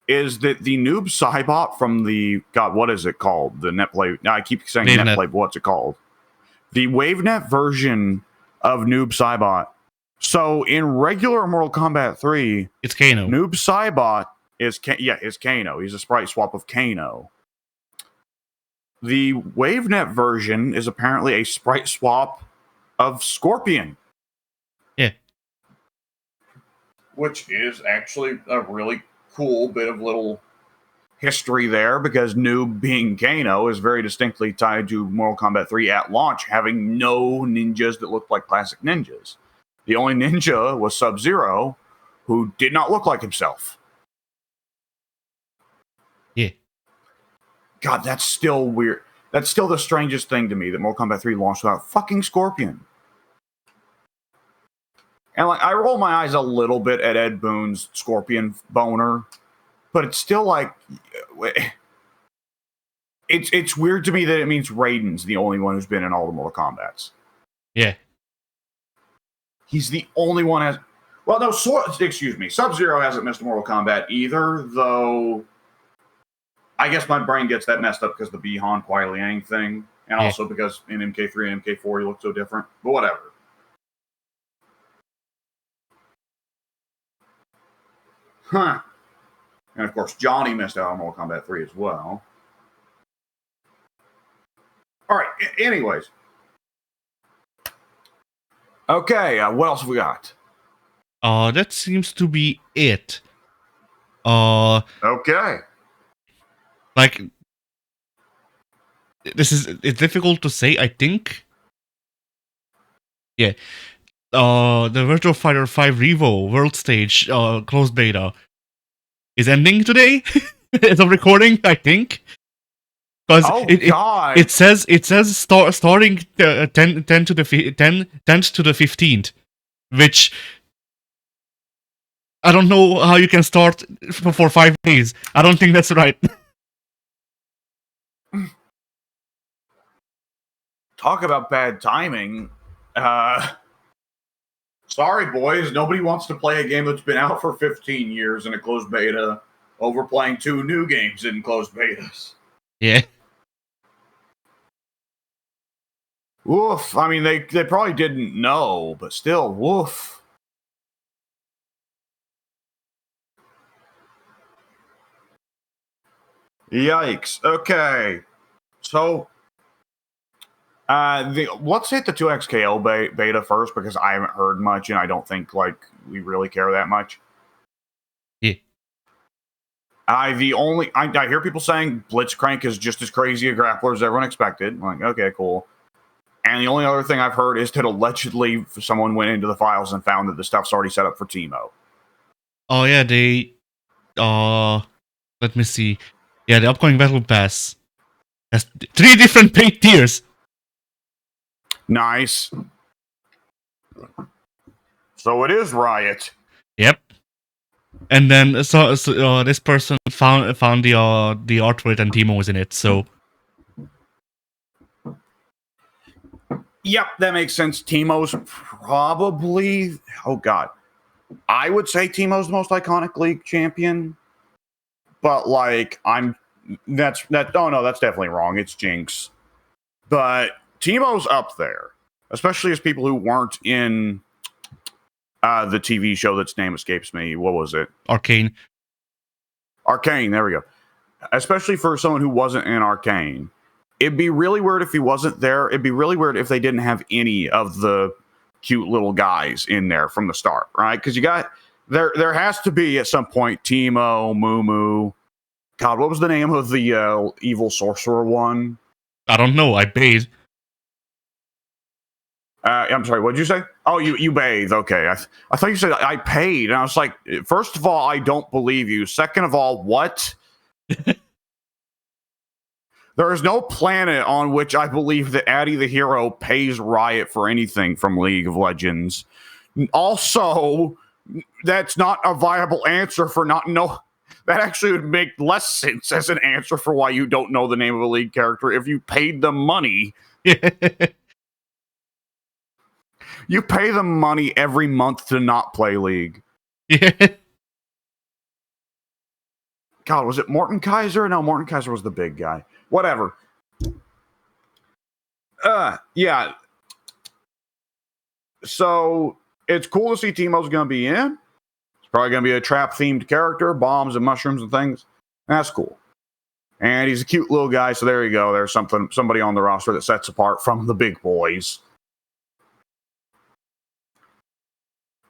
is that the Noob Saibot from the, God, what is it called? The NetPlay, I keep saying NetPlay, but what's it called? The WaveNet version of Noob Saibot. So in regular Mortal Kombat 3, it's Kano. Noob Saibot is Kano. He's a sprite swap of Kano. The WaveNet version is apparently a sprite swap of Scorpion. Yeah. Which is actually a really cool bit of little history there, because Noob being Kano is very distinctly tied to Mortal Kombat 3 at launch, having no ninjas that looked like classic ninjas. The only ninja was Sub-Zero, who did not look like himself. Yeah. God, that's still weird. That's still the strangest thing to me, that Mortal Kombat 3 launched without fucking Scorpion. And like, I roll my eyes a little bit at Ed Boon's Scorpion boner, but it's still like, it's weird to me that it means Raiden's the only one who's been in all the Mortal Kombats. Yeah. He's the only one has. Well, no, Sub-Zero hasn't missed a Mortal Kombat either, though. I guess my brain gets that messed up because of the Bi-Han Kuai Liang thing, and also because in MK3 and MK4 he looked so different. But whatever. Huh. And of course, Johnny missed out on Mortal Kombat 3 as well. All right. Anyways. Okay. What else have we got? That seems to be it. Okay. Like, it's difficult to say, I think. Yeah. The Virtua Fighter 5 Revo World Stage closed beta is ending today as of recording, I think. Because it says starting 10 to the 10th to the 15th, which I don't know how you can start for 5 days. I don't think that's right. Talk about bad timing. Sorry, boys. Nobody wants to play a game that's been out for 15 years in a closed beta over playing 2 new games in closed betas. Yeah. Woof. I mean, they probably didn't know, but still, woof. Yikes. Okay. So, let's hit the 2XKO beta first because I haven't heard much and I don't think we really care that much. Yeah. I hear people saying Blitzcrank is just as crazy a grappler as everyone expected. I'm like, okay, cool. And the only other thing I've heard is that allegedly someone went into the files and found that the stuff's already set up for Teemo. Oh yeah, they let me see. Yeah, the upcoming Battle Pass has 3 different paid tiers. Nice. So it is Riot. Yep. And then so this person found the art for it and Teemo was in it. So yep, that makes sense. Teemo's probably I would say Teemo's the most iconic league champion. But that's definitely wrong. It's Jinx. But Teemo's up there, especially as people who weren't in the TV show that's name escapes me. What was it? Arcane, there we go. Especially for someone who wasn't in Arcane. It'd be really weird if he wasn't there. It'd be really weird if they didn't have any of the cute little guys in there from the start, right? Because you got there has to be at some point Teemo, Moo. God, what was the name of the evil sorcerer one? I don't know. I paid. I'm sorry. What did you say? Oh, you bathe. Okay, I thought you said I paid, and I was like, first of all, I don't believe you. Second of all, what? There is no planet on which I believe that Addy the Hero pays Riot for anything from League of Legends. Also, that's not a viable answer for not know. That actually would make less sense as an answer for why you don't know the name of a League character if you paid them money. You pay them money every month to not play League. Yeah. God, was it Morton Kaiser? No, Morton Kaiser was the big guy. Whatever. Yeah. So it's cool to see Teemo's going to be in. It's probably going to be a trap-themed character, bombs and mushrooms and things. That's cool. And he's a cute little guy, so there you go. There's somebody on the roster that sets apart from the big boys.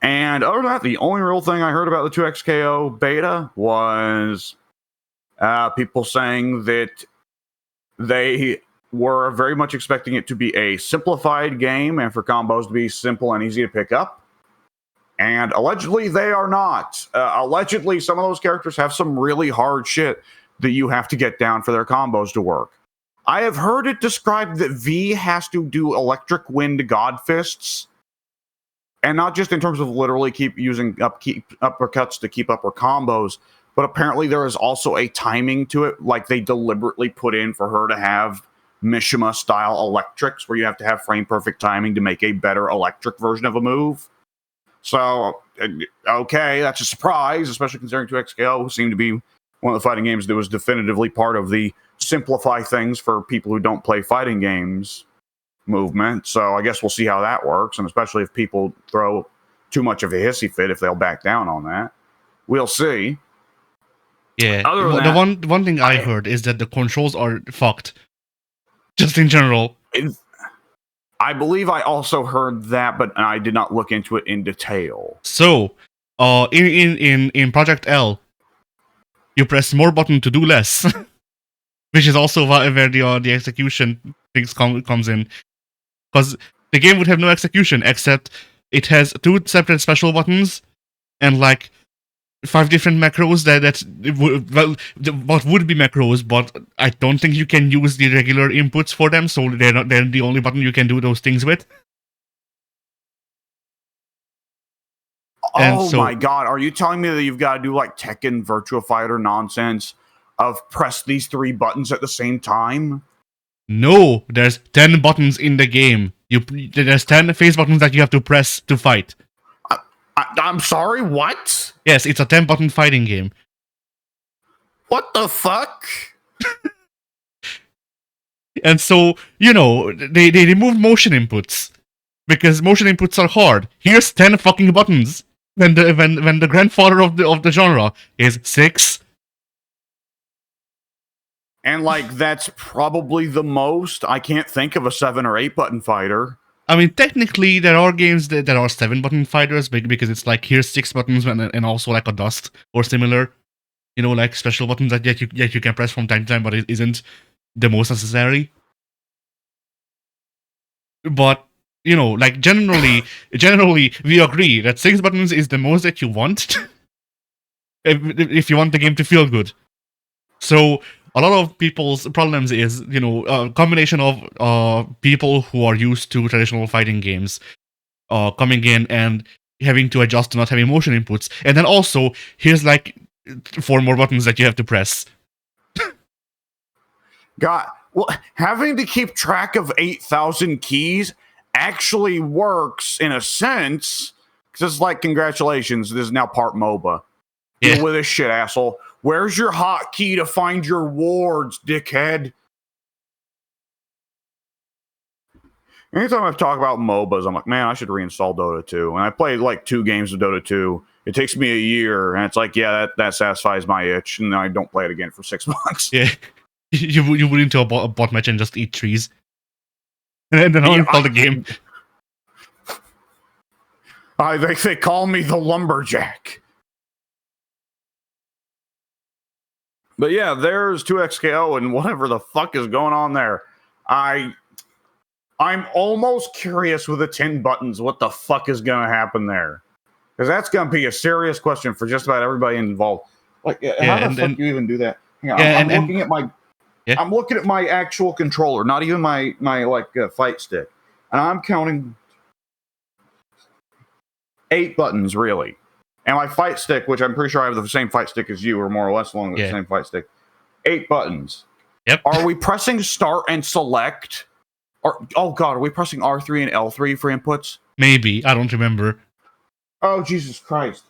And other than that, the only real thing I heard about the 2XKO beta was people saying that they were very much expecting it to be a simplified game and for combos to be simple and easy to pick up. And allegedly, they are not. Allegedly, some of those characters have some really hard shit that you have to get down for their combos to work. I have heard it described that V has to do electric wind god fists. And not just in terms of literally keep using uppercuts to keep up her combos, but apparently there is also a timing to it, like they deliberately put in for her to have Mishima-style electrics, where you have to have frame-perfect timing to make a better electric version of a move. So, okay, that's a surprise, especially considering 2XKO seemed to be one of the fighting games that was definitively part of the simplify things for people who don't play fighting games movement. So I guess we'll see how that works, and especially if people throw too much of a hissy fit, if they'll back down on that. We'll see. Yeah. Other than The that, one thing I heard is that the controls are fucked. Just in general. I believe I also heard that, but I did not look into it in detail. So, in Project L, you press more button to do less, which is also where the execution things comes in, because the game would have no execution except it has 2 separate special buttons and like 5 different macros what would be macros, but I don't think you can use the regular inputs for them, so they're the only button you can do those things with. And Oh so, my god, are you telling me that you've got to do like Tekken Virtua Fighter nonsense of press these 3 buttons at the same time? no, there's 10 buttons in the game. There's 10 face buttons that you have to press to fight. I'm sorry, what? Yes, it's a 10 button fighting game. What the fuck? And so, they removed motion inputs because motion inputs are hard. Here's 10 fucking buttons when the grandfather of the genre is 6. And like that's probably the most. I can't think of a 7 or 8 button fighter. I mean, technically, there are games that are 7 button fighters because it's like here's 6 buttons and also like a dust or similar, like special buttons that you can press from time to time, but it isn't the most necessary. But like generally, we agree that 6 buttons is the most that you want if you want the game to feel good. So a lot of people's problems is a combination of people who are used to traditional fighting games coming in and having to adjust to not having motion inputs, and then also here's like 4 more buttons that you have to press. God, well, having to keep track of 8,000 keys actually works in a sense, because it's like, congratulations, this is now part MOBA. Yeah. Deal with this shit, asshole. Where's your hotkey to find your wards, dickhead? Anytime I talk about MOBAs, I'm like, man, I should reinstall Dota 2. And I played like 2 games of Dota 2. It takes me a year, and it's like, yeah, that satisfies my itch, and then I don't play it again for 6 months. Yeah. You would into a bot match and just eat trees. And then uninstall the game. They call me the lumberjack. But yeah, there's 2XKO and whatever the fuck is going on there. I'm almost curious with the 10 buttons what the fuck is going to happen there. Because that's going to be a serious question for just about everybody involved. Like, how the fuck do you even do that? Hang on, I'm looking at my... Yeah. I'm looking at my actual controller, not even my fight stick, and I'm counting 8 buttons really. And my fight stick, which I'm pretty sure I have the same fight stick as you, or more or less along the same fight stick, 8 buttons. Yep. Are we pressing start and select? Or oh god, are we pressing R3 and L3 for inputs? Maybe, I don't remember. Oh Jesus Christ!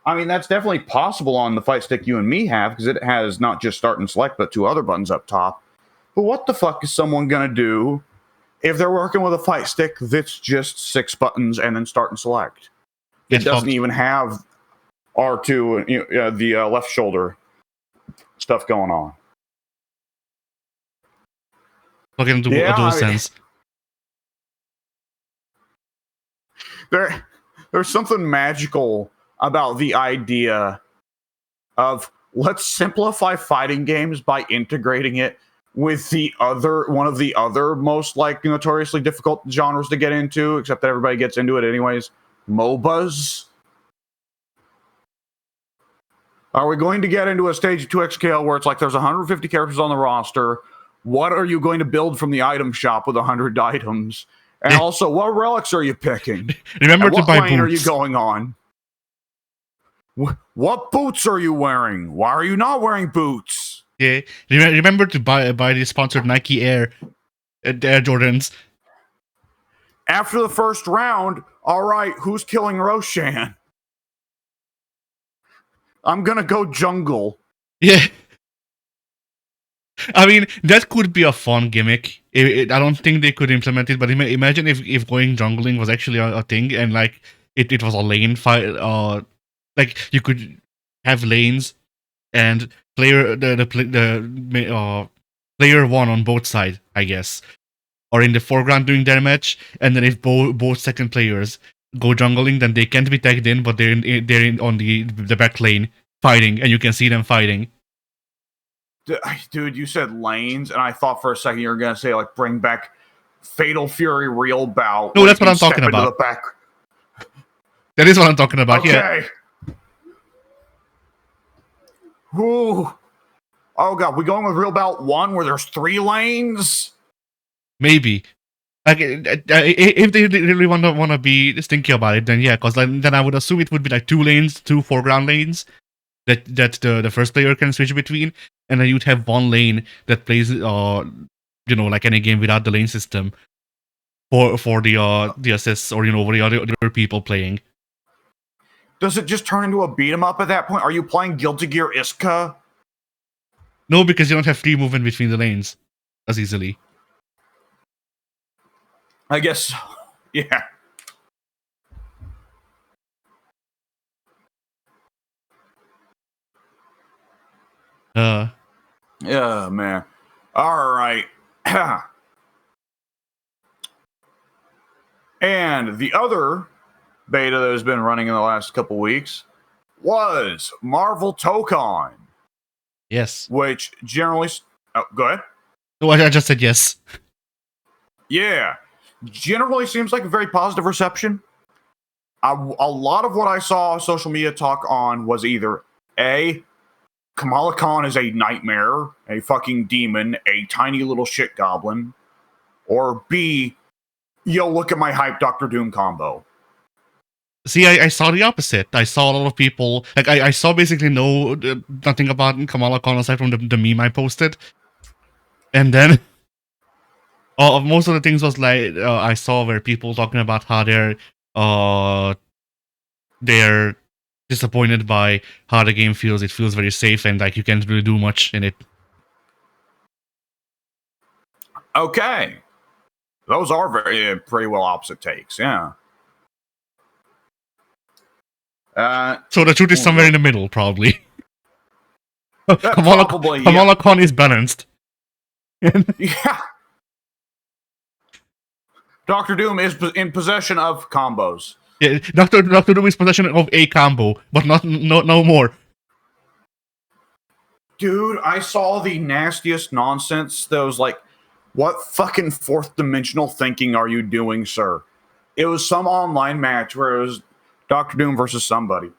I mean, that's definitely possible on the fight stick you and me have, because it has not just start and select, but 2 other buttons up top. But what the fuck is someone going to do if they're working with a fight stick that's just 6 buttons and then start and select? It doesn't even have R2, the left shoulder stuff going on. Look into those sense. There's something magical about the idea of let's simplify fighting games by integrating it with one of the other most like notoriously difficult genres to get into, except that everybody gets into it anyways, MOBAs. Are we going to get into a stage of 2XKL where it's like there's 150 characters on the roster? What are you going to build from the item shop with 100 items? And also, what relics are you picking? Remember to buy boots. What lane are you going on? What boots are you wearing? Why are you not wearing boots? Yeah, remember to buy the sponsored Nike Air Jordans. After the first round, all right, who's killing Roshan? I'm gonna go jungle. Yeah. I mean, that could be a fun gimmick. I don't think they could implement it, but imagine if going jungling was actually a thing, and like it was a lane fight. Like you could have lanes and player one on both sides, I guess, are in the foreground doing damage, and then if both second players go jungling, then they can't be tagged in, but they're on the back lane fighting, and you can see them fighting. Dude, you said lanes, and I thought for a second you were gonna say like bring back Fatal Fury Real Bout. No, that's what I'm talking about. That is what I'm talking about. Okay. Yeah. Ooh. Oh god, we going with Real Bout 1 where there's 3 lanes? Maybe. Like, if they really want to be stinky about it, then yeah, because then I would assume it would be like 2 lanes, 2 foreground lanes that the first player can switch between, and then you'd have 1 lane that plays like any game without the lane system for the assists or for the other people playing. Does it just turn into a beat 'em up at that point? Are you playing Guilty Gear Iska? No, because you don't have free movement between the lanes as easily. I guess, yeah. Yeah, man. All right. And the other beta that has been running in the last couple weeks was Marvel Toukon. Yes. Which generally... Oh, go ahead. No, I just said yes. Yeah. Generally seems like a very positive reception. A lot of what I saw social media talk on was either A, Kamala Khan is a nightmare, a fucking demon, a tiny little shit goblin, or B, yo, look at my hype Doctor Doom combo. See, I saw the opposite. I saw a lot of people, like, I saw basically nothing about Kamala Khan aside from the meme I posted. And then most of the things was like, I saw where people talking about how they're disappointed by how the game feels. It feels very safe and like you can't really do much in it. Okay. Those are pretty well opposite takes, yeah. So the truth is somewhere in the middle, probably. Kamala Khan is balanced. Yeah. Doctor Doom is in possession of combos. Yeah, Doctor Doom is possession of a combo, but no more. Dude, I saw the nastiest nonsense that was like, what fucking fourth dimensional thinking are you doing, sir? It was some online match where it was Doctor Doom versus somebody.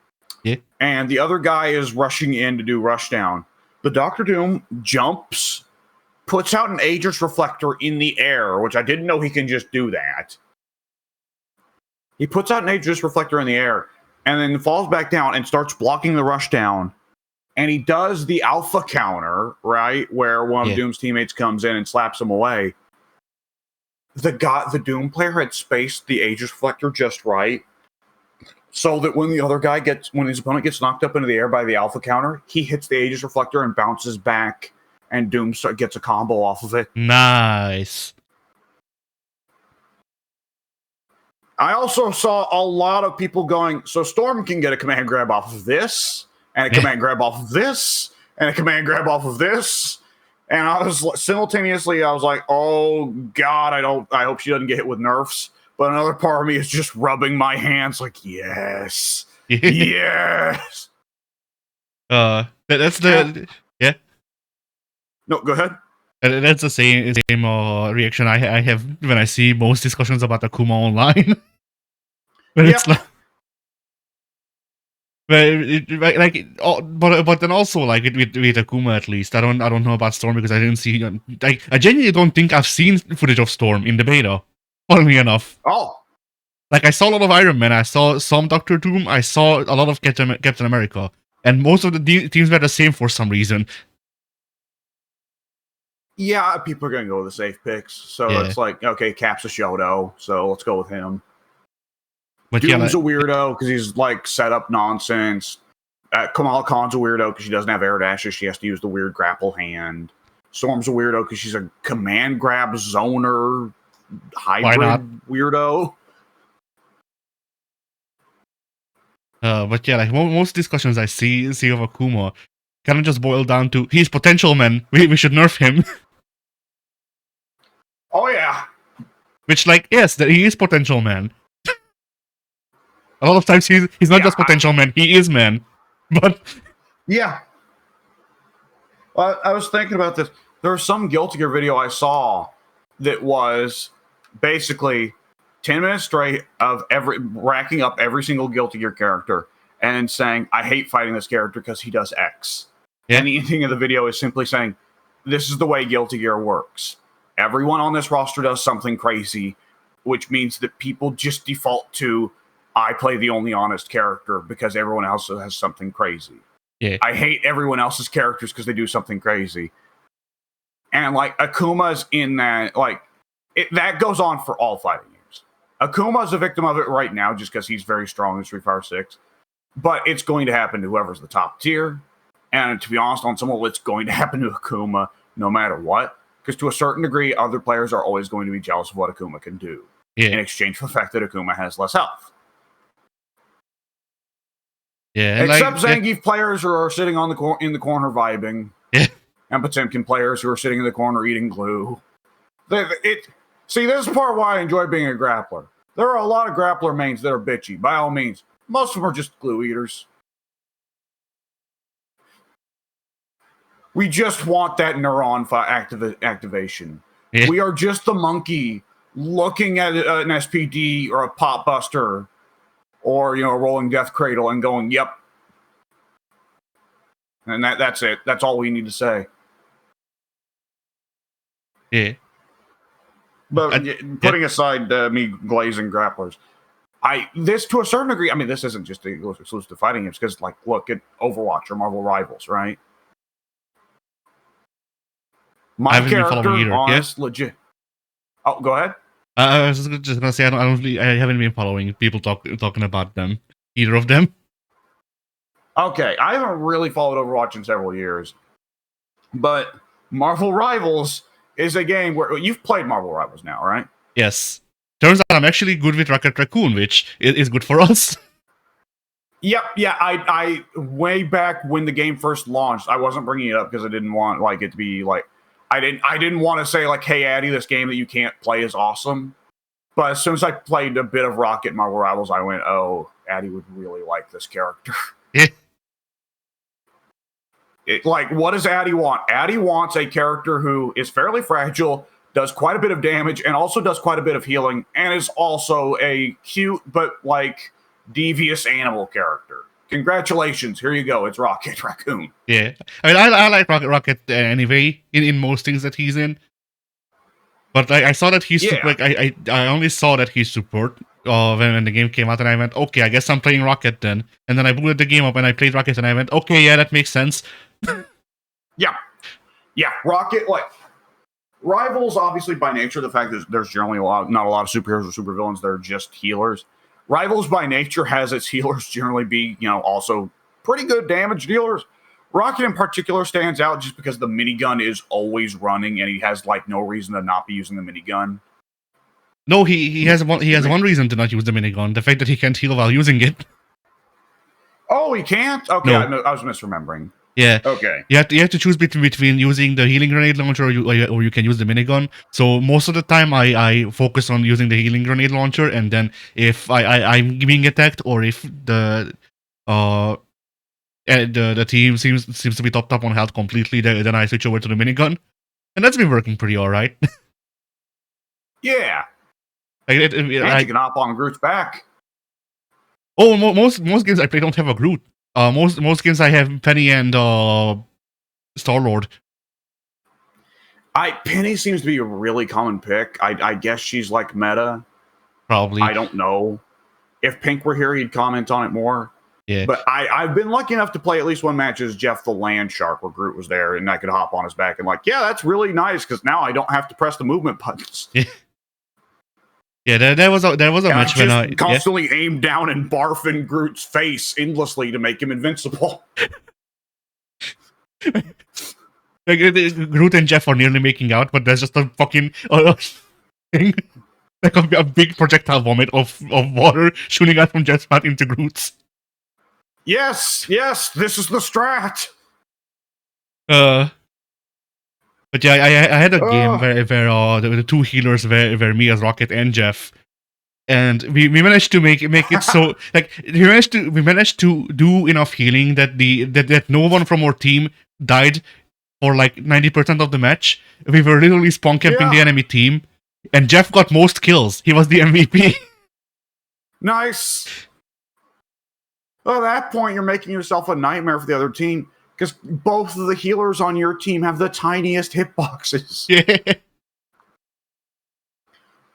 Yeah. And the other guy is rushing in to do rushdown. The Doctor Doom jumps, puts out an Aegis reflector in the air, which I didn't know he can just do that. He puts out an Aegis reflector in the air and then falls back down and starts blocking the rushdown. And he does the alpha counter, right? Where one of Doom's teammates comes in and slaps him away. The Doom player had spaced the Aegis reflector just right. So that when his opponent gets knocked up into the air by the alpha counter, he hits the Aegis reflector and bounces back, and Doom gets a combo off of it. Nice. I also saw a lot of people going, so Storm can get a command grab off of this, and a command grab off of this, and a command grab off of this. And I was simultaneously, I was like, oh God, I hope she doesn't get hit with nerfs. But another part of me is just rubbing my hands like, yes. Yes. That's the yeah. No, go ahead. That's the same reaction I have when I see most discussions about Akuma Online. But it's like, but then also like with Akuma at least, I don't know about Storm because I didn't see. I genuinely don't think I've seen footage of Storm in the beta. Funnily enough. Oh. Like, I saw a lot of Iron Man, I saw some Doctor Doom, I saw a lot of Captain America, and most of the teams were the same for some reason. Yeah, people are going to go with the safe picks. So it's like, okay, Cap's a Shoto, so let's go with him. But Doom's a weirdo because he's like set up nonsense. Kamala Khan's a weirdo because she doesn't have air dashes. She has to use the weird grapple hand. Storm's a weirdo because she's a command grab zoner hybrid weirdo. But yeah, like most discussions I see of Akuma kind of just boiled down to he's potential man. We should nerf him. Oh yeah. Which, like, yes, that he is potential man. A lot of times he's not just potential man, he is man. But yeah. I was thinking about this. There was some Guilty Gear video I saw that was basically 10 minutes straight of racking up every single Guilty Gear character and saying, I hate fighting this character because he does X. Yeah. And the ending of the video is simply saying, this is the way Guilty Gear works. Everyone on this roster does something crazy, which means that people just default to, I play the only honest character because everyone else has something crazy. Yeah. I hate everyone else's characters because they do something crazy. And like Akuma's in that, like that goes on for all fighting games. Akuma's a victim of it right now just because he's very strong in Street Fighter 6. But it's going to happen to whoever's the top tier. And to be honest, on some level, it's going to happen to Akuma no matter what. Because to a certain degree, other players are always going to be jealous of what Akuma can do. Yeah. In exchange for the fact that Akuma has less health. Yeah, except Zangief players who are sitting on in the corner vibing. Yeah. And Potemkin players who are sitting in the corner eating glue. See, this is part of why I enjoy being a grappler. There are a lot of grappler mains that are bitchy, by all means. Most of them are just glue eaters. We just want that neuron activation. Yeah. We are just the monkey looking at an SPD or a pop buster or, a rolling death cradle and going, yep. And that's it. That's all we need to say. Yeah. But putting aside me glazing grapplers, this to a certain degree, I mean, this isn't just exclusive to fighting games because, like, look at Overwatch or Marvel Rivals, right? My character, honest, legit. Oh, go ahead. I was just gonna say I haven't been following people talking about them, either of them. Okay, I haven't really followed Overwatch in several years, but Marvel Rivals is a game where you've played Marvel Rivals now, right? Yes. Turns out I'm actually good with Rocket Raccoon, which is good for us. Yep, yeah. I way back when the game first launched, I wasn't bringing it up because I didn't want it to be like. I didn't want to say like, hey, Addy, this game that you can't play is awesome. But as soon as I played a bit of Rocket Marvel Rivals, I went, oh, Addy would really like this character. Yeah. What does Addy want? Addy wants a character who is fairly fragile, does quite a bit of damage, and also does quite a bit of healing, and is also a cute but like devious animal character. Congratulations, here you go. It's Rocket Raccoon. Yeah, I mean, I like Rocket anyway in most things that he's in. But I saw that he's I only saw that he's support when the game came out, and I went, okay, I guess I'm playing Rocket then. And then I booted the game up and I played Rocket, and I went, okay, yeah, that makes sense. Yeah, Rocket Rivals, obviously by nature, the fact that there's generally not a lot of superheroes or supervillains, they're just healers. Rivals by nature has its healers generally be, also pretty good damage dealers. Rocket in particular stands out just because the minigun is always running and he has like no reason to not be using the minigun. No, he has one reason to not use the minigun: the fact that he can't heal while using it. Oh, he can't? Okay, no. I was misremembering. Yeah. Okay. You have to choose between using the healing grenade launcher or you can use the minigun. So most of the time I focus on using the healing grenade launcher, and then if I'm being attacked or if the team seems to be topped up on health completely, then I switch over to the minigun, and that's been working pretty all right. Yeah. You can hop on Groot's back. Oh, most games I play don't have a Groot. Most games I have Penny and Star-Lord. Penny seems to be a really common pick. I guess she's like meta. Probably. I don't know. If Pink were here, he'd comment on it more. Yeah. But I've been lucky enough to play at least one match as Jeff the Land Shark where Groot was there and I could hop on his back and like, yeah, that's really nice because now I don't have to press the movement buttons. Yeah. Yeah, there was a match when I constantly aim down and barf in Groot's face endlessly to make him invincible. Like, Groot and Jeff are nearly making out, but there's just a fucking thing, like a big projectile vomit of water shooting out from Jeff's mouth into Groot's. Yes, this is the strat. But yeah, I had a game Oh, where the two healers were me as Rocket and Jeff, and we managed to make it so like we managed to do enough healing that that no one from our team died for like 90% of the match. We were literally spawn camping the yeah. enemy team, and Jeff got most kills. He was the MVP. Nice. Well, at that point, you're making yourself a nightmare for the other team because both of the healers on your team have the tiniest hitboxes. Yeah.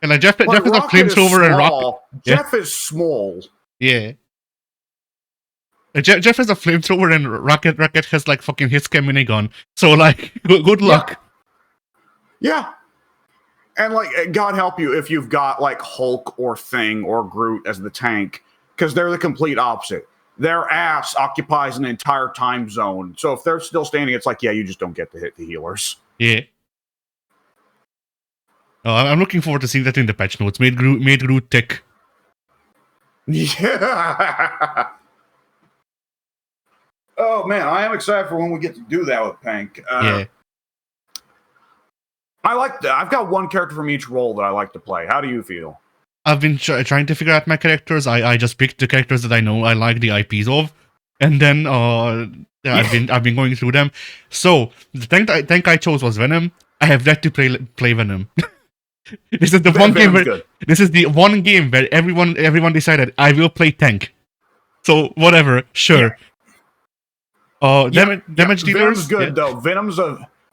And like Jeff is a Rocket is flamethrower and Rocket. small. Yeah. Jeff is small. Yeah. Jeff has a flamethrower and Rocket has like fucking his minigun. So like, good luck. Yeah. And like, God help you if you've got like Hulk or Thing or Groot as the tank, because they're the complete opposite. Their ass occupies an entire time zone. So if they're still standing, it's like, yeah, you just don't get to hit the healers. Yeah. Oh, I'm looking forward to seeing that in the patch notes. Made Groot tick. Yeah. Oh man, I am excited for when we get to do that with Pank. Yeah. I like that. I've got one character from each role that I like to play. How do you feel? I've been trying to figure out my characters. I just picked the characters that I know I like the IPs of, and then I've been going through them. So the tank I chose was Venom. I have yet to play Venom. This is the one game where this is the one game where everyone decided I will play tank. So whatever, sure. Damage dealers. Venom's good though.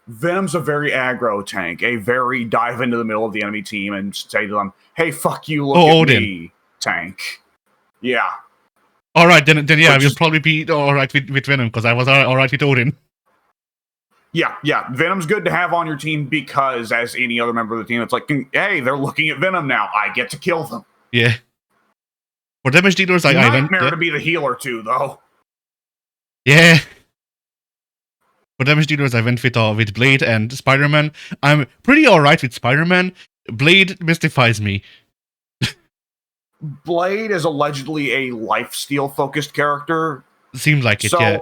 Venom's a very aggro tank. A very dive into the middle of the enemy team and say to them, "Hey, fuck you! Look at Odin. me, tank." Yeah. All right, then yeah, we'll probably be all right with Venom because I was all right with Odin. Yeah. Venom's good to have on your team because, as any other member of the team, it's like, hey, they're looking at Venom now. I get to kill them. Yeah. For damage dealers, I went to be the healer too, though. Yeah. For damage dealers, I went with Blade and Spider-Man. I'm pretty alright with Spider-Man. Blade mystifies me. Blade is allegedly a lifesteal focused character. Seems like it, yeah.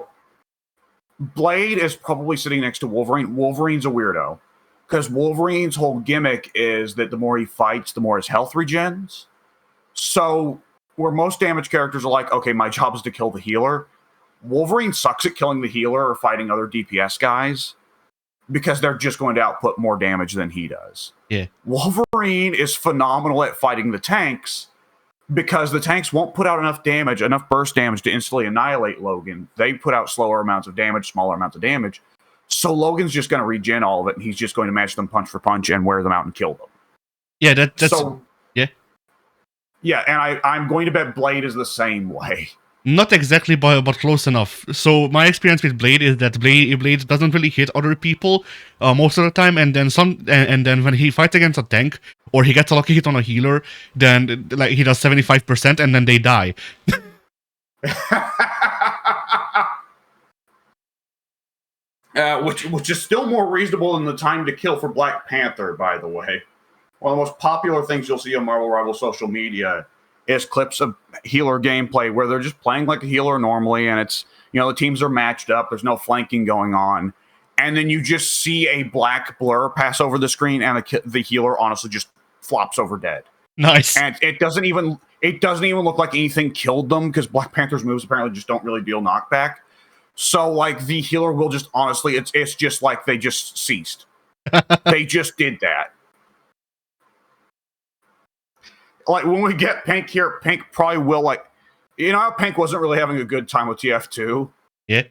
Blade is probably sitting next to Wolverine. Wolverine's a weirdo. Because Wolverine's whole gimmick is that the more he fights, the more his health regens. So, where most damage characters are like, okay, my job is to kill the healer, Wolverine sucks at killing the healer or fighting other DPS guys because they're just going to output more damage than he does. Yeah. Wolverine is phenomenal at fighting the tanks because the tanks won't put out enough burst damage to instantly annihilate Logan. They put out slower amounts of damage, smaller amounts of damage. So Logan's just going to regen all of it, and he's just going to match them punch for punch and wear them out and kill them. Yeah, that's... So, yeah, and I'm going to bet Blade is the same way. Not exactly, but close enough. So my experience with Blade is that Blade doesn't really hit other people most of the time, and then when he fights against a tank or he gets a lucky hit on a healer, then like he does 75%, and then they die. Which is still more reasonable than the time to kill for Black Panther, by the way. One of the most popular things you'll see on Marvel Rivals social media is clips of healer gameplay where they're just playing like a healer normally, and it's, the teams are matched up, there's no flanking going on, and then you just see a black blur pass over the screen, and the healer honestly just flops over dead. Nice. And it doesn't even look like anything killed them because Black Panther's moves apparently just don't really deal knockback. So like the healer will just honestly, it's just like they just ceased. They just did that. Like, when we get Pink here, Pink probably will, like... how Pink wasn't really having a good time with TF2? Yeah.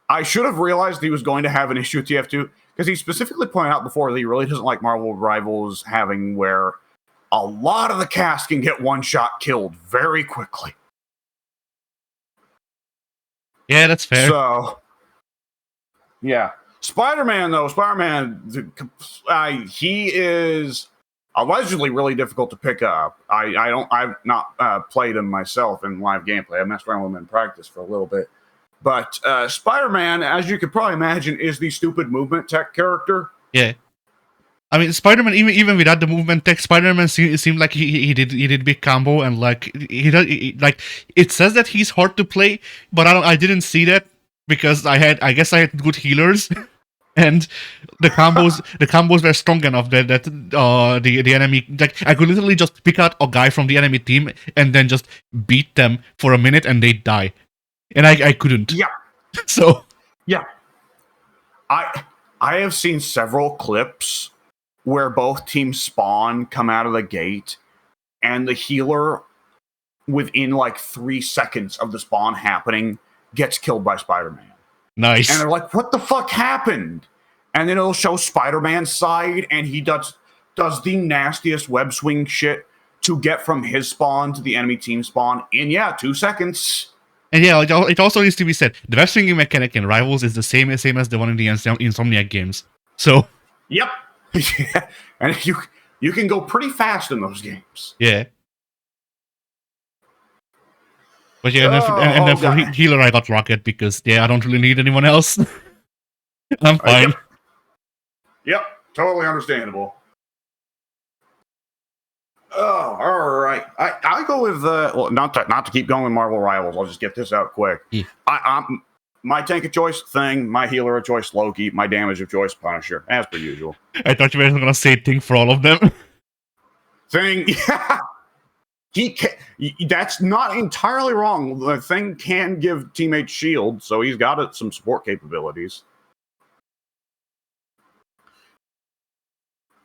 I should have realized he was going to have an issue with TF2, because he specifically pointed out before that he really doesn't like Marvel Rivals having where a lot of the cast can get one-shot killed very quickly. Yeah, that's fair. So, yeah. Spider-Man, though, he is... allegedly really difficult to pick up. I've not played him myself in live gameplay. I messed around with him in practice for a little bit. But Spider-Man, as you could probably imagine, is the stupid movement tech character. Yeah. I mean, Spider-Man, even without the movement tech, Spider-Man seemed like he did big combo, and like it says that he's hard to play, but I didn't see that. because I guess I had good healers, and the combos were strong enough that the enemy, like, I could literally just pick out a guy from the enemy team and then just beat them for a minute and they'd die, and I couldn't. Yeah, So yeah. I have seen several clips where both teams spawn, come out of the gate, and the healer, within like 3 seconds of the spawn happening, gets killed by Spider-Man. nice. And they're like, what the fuck happened? And then it'll show Spider-Man's side, and he does the nastiest web swing shit to get from his spawn to the enemy team spawn in 2 seconds. And yeah, it also needs to be said, the web swinging mechanic in Rivals is the same as the one in the Insomniac games. So Yep. Yeah. And you can go pretty fast in those games. yeah. But yeah, and then for healer I got Rocket because I don't really need anyone else. I'm fine. Yep, totally understandable. Oh, all right. I go with well, not to keep going with Marvel Rivals. I'll just get this out quick. Yeah. I'm my tank of choice Thing, my healer of choice Loki, my damage of choice Punisher, as per usual. I thought you were gonna say Thing for all of them. Thing, yeah. That's not entirely wrong. The Thing can give teammates shield, so he's got some support capabilities.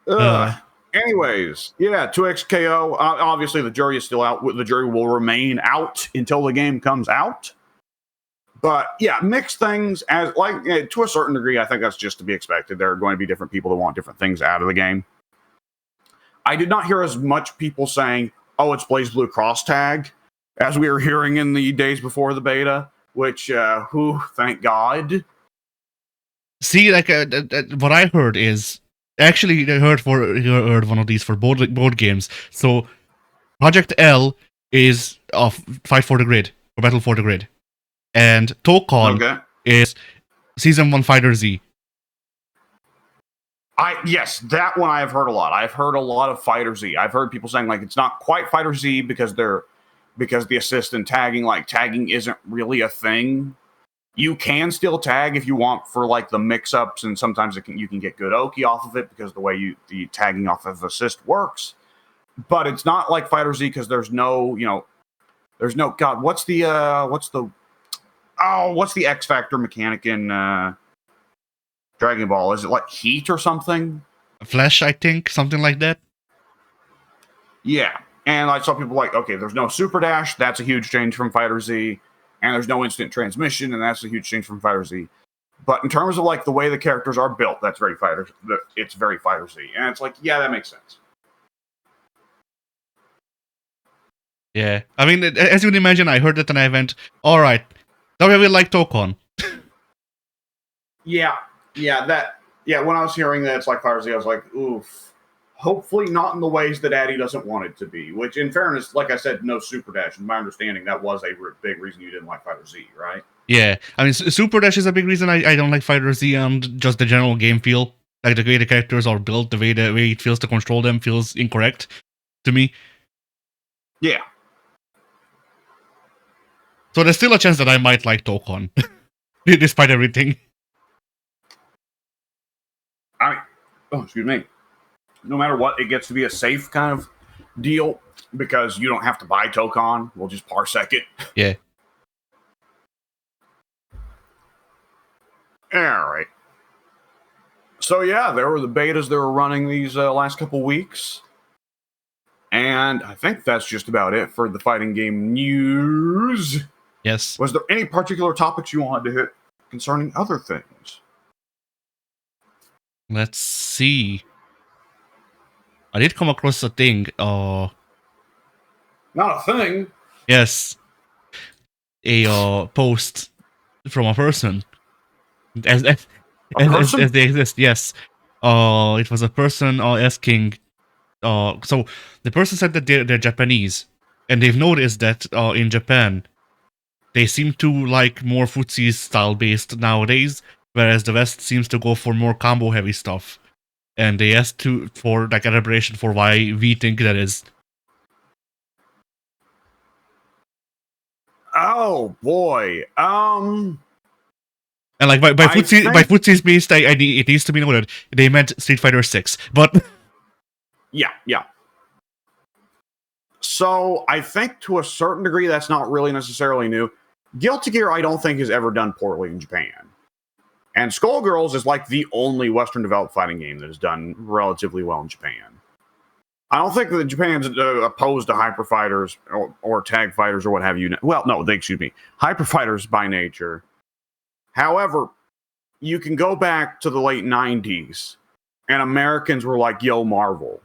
Anyways, 2XKO. Obviously, the jury is still out. The jury will remain out until the game comes out. But yeah, mixed things as to a certain degree. I think that's just to be expected. There are going to be different people that want different things out of the game. I did not hear as much people saying, "Oh, it's BlazBlue cross tag," as we were hearing in the days before the beta. Which, thank God. See, like what I heard is. Actually, I heard one of these for board games. So, Project L is Fight for the Grid or Battle for the Grid, and Toukon is Season 1 Fighter Z. Yes, that one I've heard a lot. I've heard a lot of Fighter Z. I've heard people saying it's not quite Fighter Z because the assist and tagging isn't really a thing. You can still tag if you want for the mix-ups, and sometimes you can get good Oki off of it because the way the tagging off of assist works. But it's not like Fighter Z because there's no God. What's the X Factor mechanic in Dragon Ball? Is it like heat or something? Flash, I think, something like that. Yeah, and I saw people okay, there's no super dash. That's a huge change from Fighter Z. And there's no instant transmission, and that's a huge change from Fighter Z. But in terms of the way the characters are built, it's very Fighter Z. And it's that makes sense. Yeah. I mean, as you would imagine, I heard that and I went, all right, now we will like Toukon. Yeah. When I was hearing that it's like Fighter Z, I was like, oof. Hopefully not in the ways that Addy doesn't want it to be, which in fairness, like I said, no super dash. In my understanding, that was a big reason you didn't like Fighter Z, right? Yeah. I mean, super dash is a big reason I don't like Fighter Z, and just the general game feel. Like the way the characters are built, the way it feels to control them feels incorrect to me. Yeah. So there's still a chance that I might like Toukon, despite everything. Excuse me. No matter what, it gets to be a safe kind of deal because you don't have to buy Toukon. We'll just parsec it. Yeah. All right. So yeah, there were the betas that were running these last couple weeks. And I think that's just about it for the fighting game news. Yes. Was there any particular topics you wanted to hit concerning other things? Let's see. I did come across a thing. Not a thing. Yes. A post from a person. As they exist, yes. It was a person asking. So the person said that they're Japanese, and they've noticed that in Japan, they seem to like more footsie style based nowadays, whereas the West seems to go for more combo heavy stuff. And they asked for elaboration for why we think that is. Oh boy. And like by footsie based, it needs to be noted they meant Street Fighter 6, but yeah. So I think to a certain degree that's not really necessarily new. Guilty Gear, I don't think has ever done poorly in Japan. And Skullgirls is like the only Western developed fighting game that has done relatively well in Japan. I don't think that Japan's opposed to hyper fighters or tag fighters or what have you. Well, no, excuse me. Hyper fighters by nature. However, you can go back to the late 90s and Americans were like, yo, Marvel.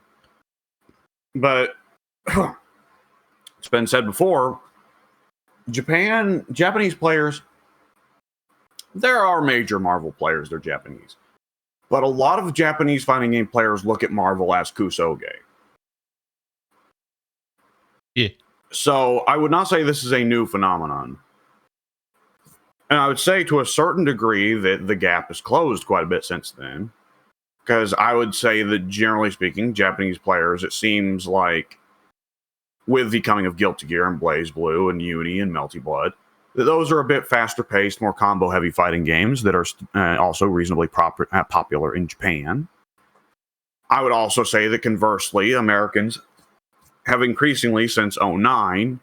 But it's been said before, Japanese players, there are major Marvel players, they're Japanese. But a lot of Japanese fighting game players look at Marvel as kusoge. Yeah. So I would not say this is a new phenomenon. And I would say to a certain degree that the gap has closed quite a bit since then. Because I would say that generally speaking, Japanese players, it seems like with the coming of Guilty Gear and Blaze Blue and Uni and Melty Blood, that those are a bit faster paced, more combo heavy fighting games that are also reasonably popular in Japan. I would also say that conversely, Americans have increasingly since 2009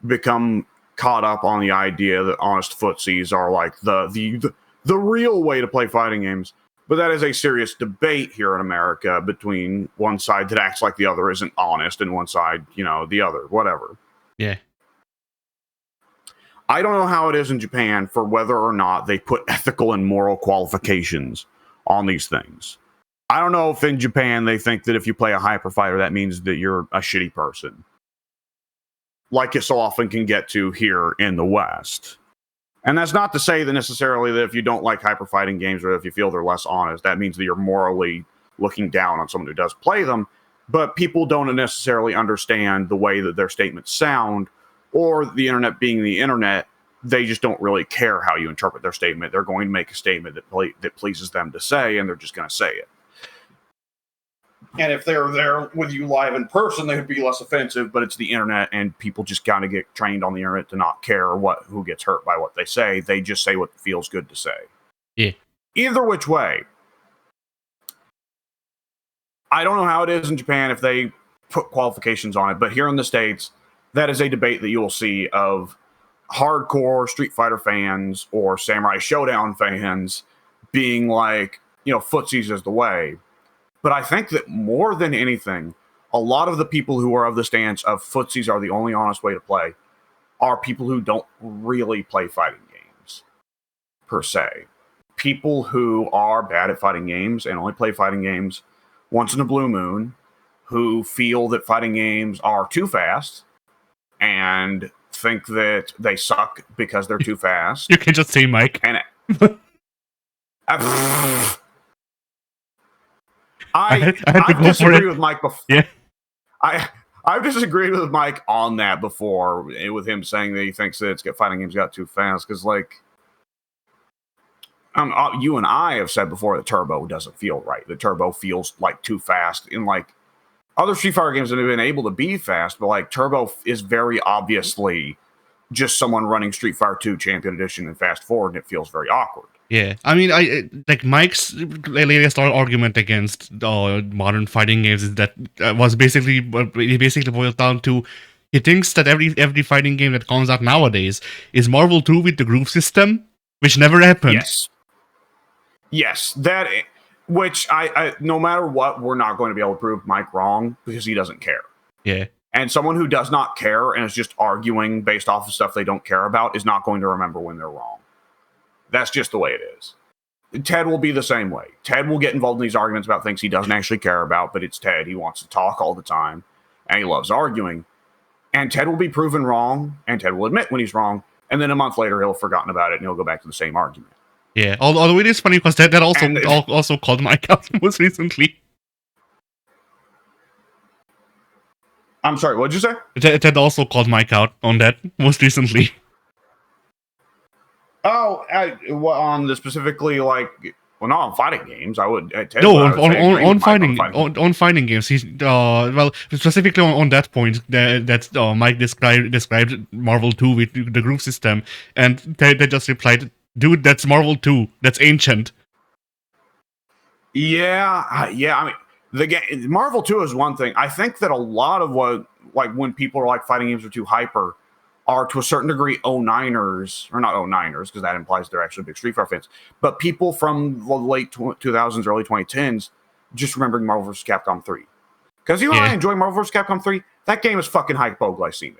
become caught up on the idea that honest footsies are like the real way to play fighting games. But that is a serious debate here in America between one side that acts like the other isn't honest and one side, the other, whatever. Yeah. I don't know how it is in Japan for whether or not they put ethical and moral qualifications on these things. I don't know if in Japan they think that if you play a hyper fighter, that means that you're a shitty person. Like it so often can get to here in the West. And that's not to say that necessarily that if you don't like hyper fighting games or if you feel they're less honest, that means that you're morally looking down on someone who does play them. But people don't necessarily understand the way that their statements sound, or the internet being the internet, they just don't really care how you interpret their statement. They're going to make a statement that pleases them to say, and they're just going to say it. And if they're there with you live in person, they would be less offensive, but it's the internet, and people just kind of get trained on the internet to not care who gets hurt by what they say. They just say what feels good to say. Yeah. Either which way. I don't know how it is in Japan if they put qualifications on it, but here in the States, that is a debate that you will see of hardcore Street Fighter fans or Samurai Showdown fans being like, footsies is the way. But I think that more than anything, a lot of the people who are of the stance of footsies are the only honest way to play are people who don't really play fighting games, per se. People who are bad at fighting games and only play fighting games once in a blue moon, who feel that fighting games are too fast and think that they suck because they're too fast. You can just say Mike. And I disagree with Mike before. Yeah. I've disagreed with Mike on that before, with him saying that he thinks that fighting games got too fast. Because, you and I have said before that Turbo doesn't feel right. The Turbo feels like too fast. In other Street Fighter games that have been able to be fast, but Turbo is very obviously just someone running Street Fighter 2 Champion Edition and fast forward, and it feels very awkward. Yeah, I mean, Mike's latest argument against modern fighting games is that he basically boiled down to he thinks that every fighting game that comes out nowadays is Marvel 2 with the groove system, which never happened. Yes, that, which I no matter what, we're not going to be able to prove Mike wrong because he doesn't care. Yeah. And someone who does not care and is just arguing based off of stuff they don't care about is not going to remember when they're wrong. That's just the way it is. Ted will be the same way. Ted will get involved in these arguments about things he doesn't actually care about, but it's Ted. He wants to talk all the time, and he loves arguing. And Ted will be proven wrong, and Ted will admit when he's wrong, and then a month later he'll have forgotten about it, and he'll go back to the same argument. Yeah, although it is funny because that also called Mike out most recently. I'm sorry, what'd you say? Ted also called Mike out on that most recently. Oh, on the specifically not on fighting games. I would on fighting games. He's specifically on that point that Mike described Marvel 2 with the groove system, and they just replied dude, that's Marvel 2. That's ancient. Yeah. I mean, the game Marvel 2 is one thing. I think that a lot of what, like, when people are like fighting games are too hyper, are to a certain degree 09ers, or not 09ers, because that implies they're actually big Street Fighter fans, but people from the late 2000s, early 2010s, just remembering Marvel vs. Capcom 3. Because you and I enjoy Marvel vs. Capcom 3, that game is fucking hypoglycemic.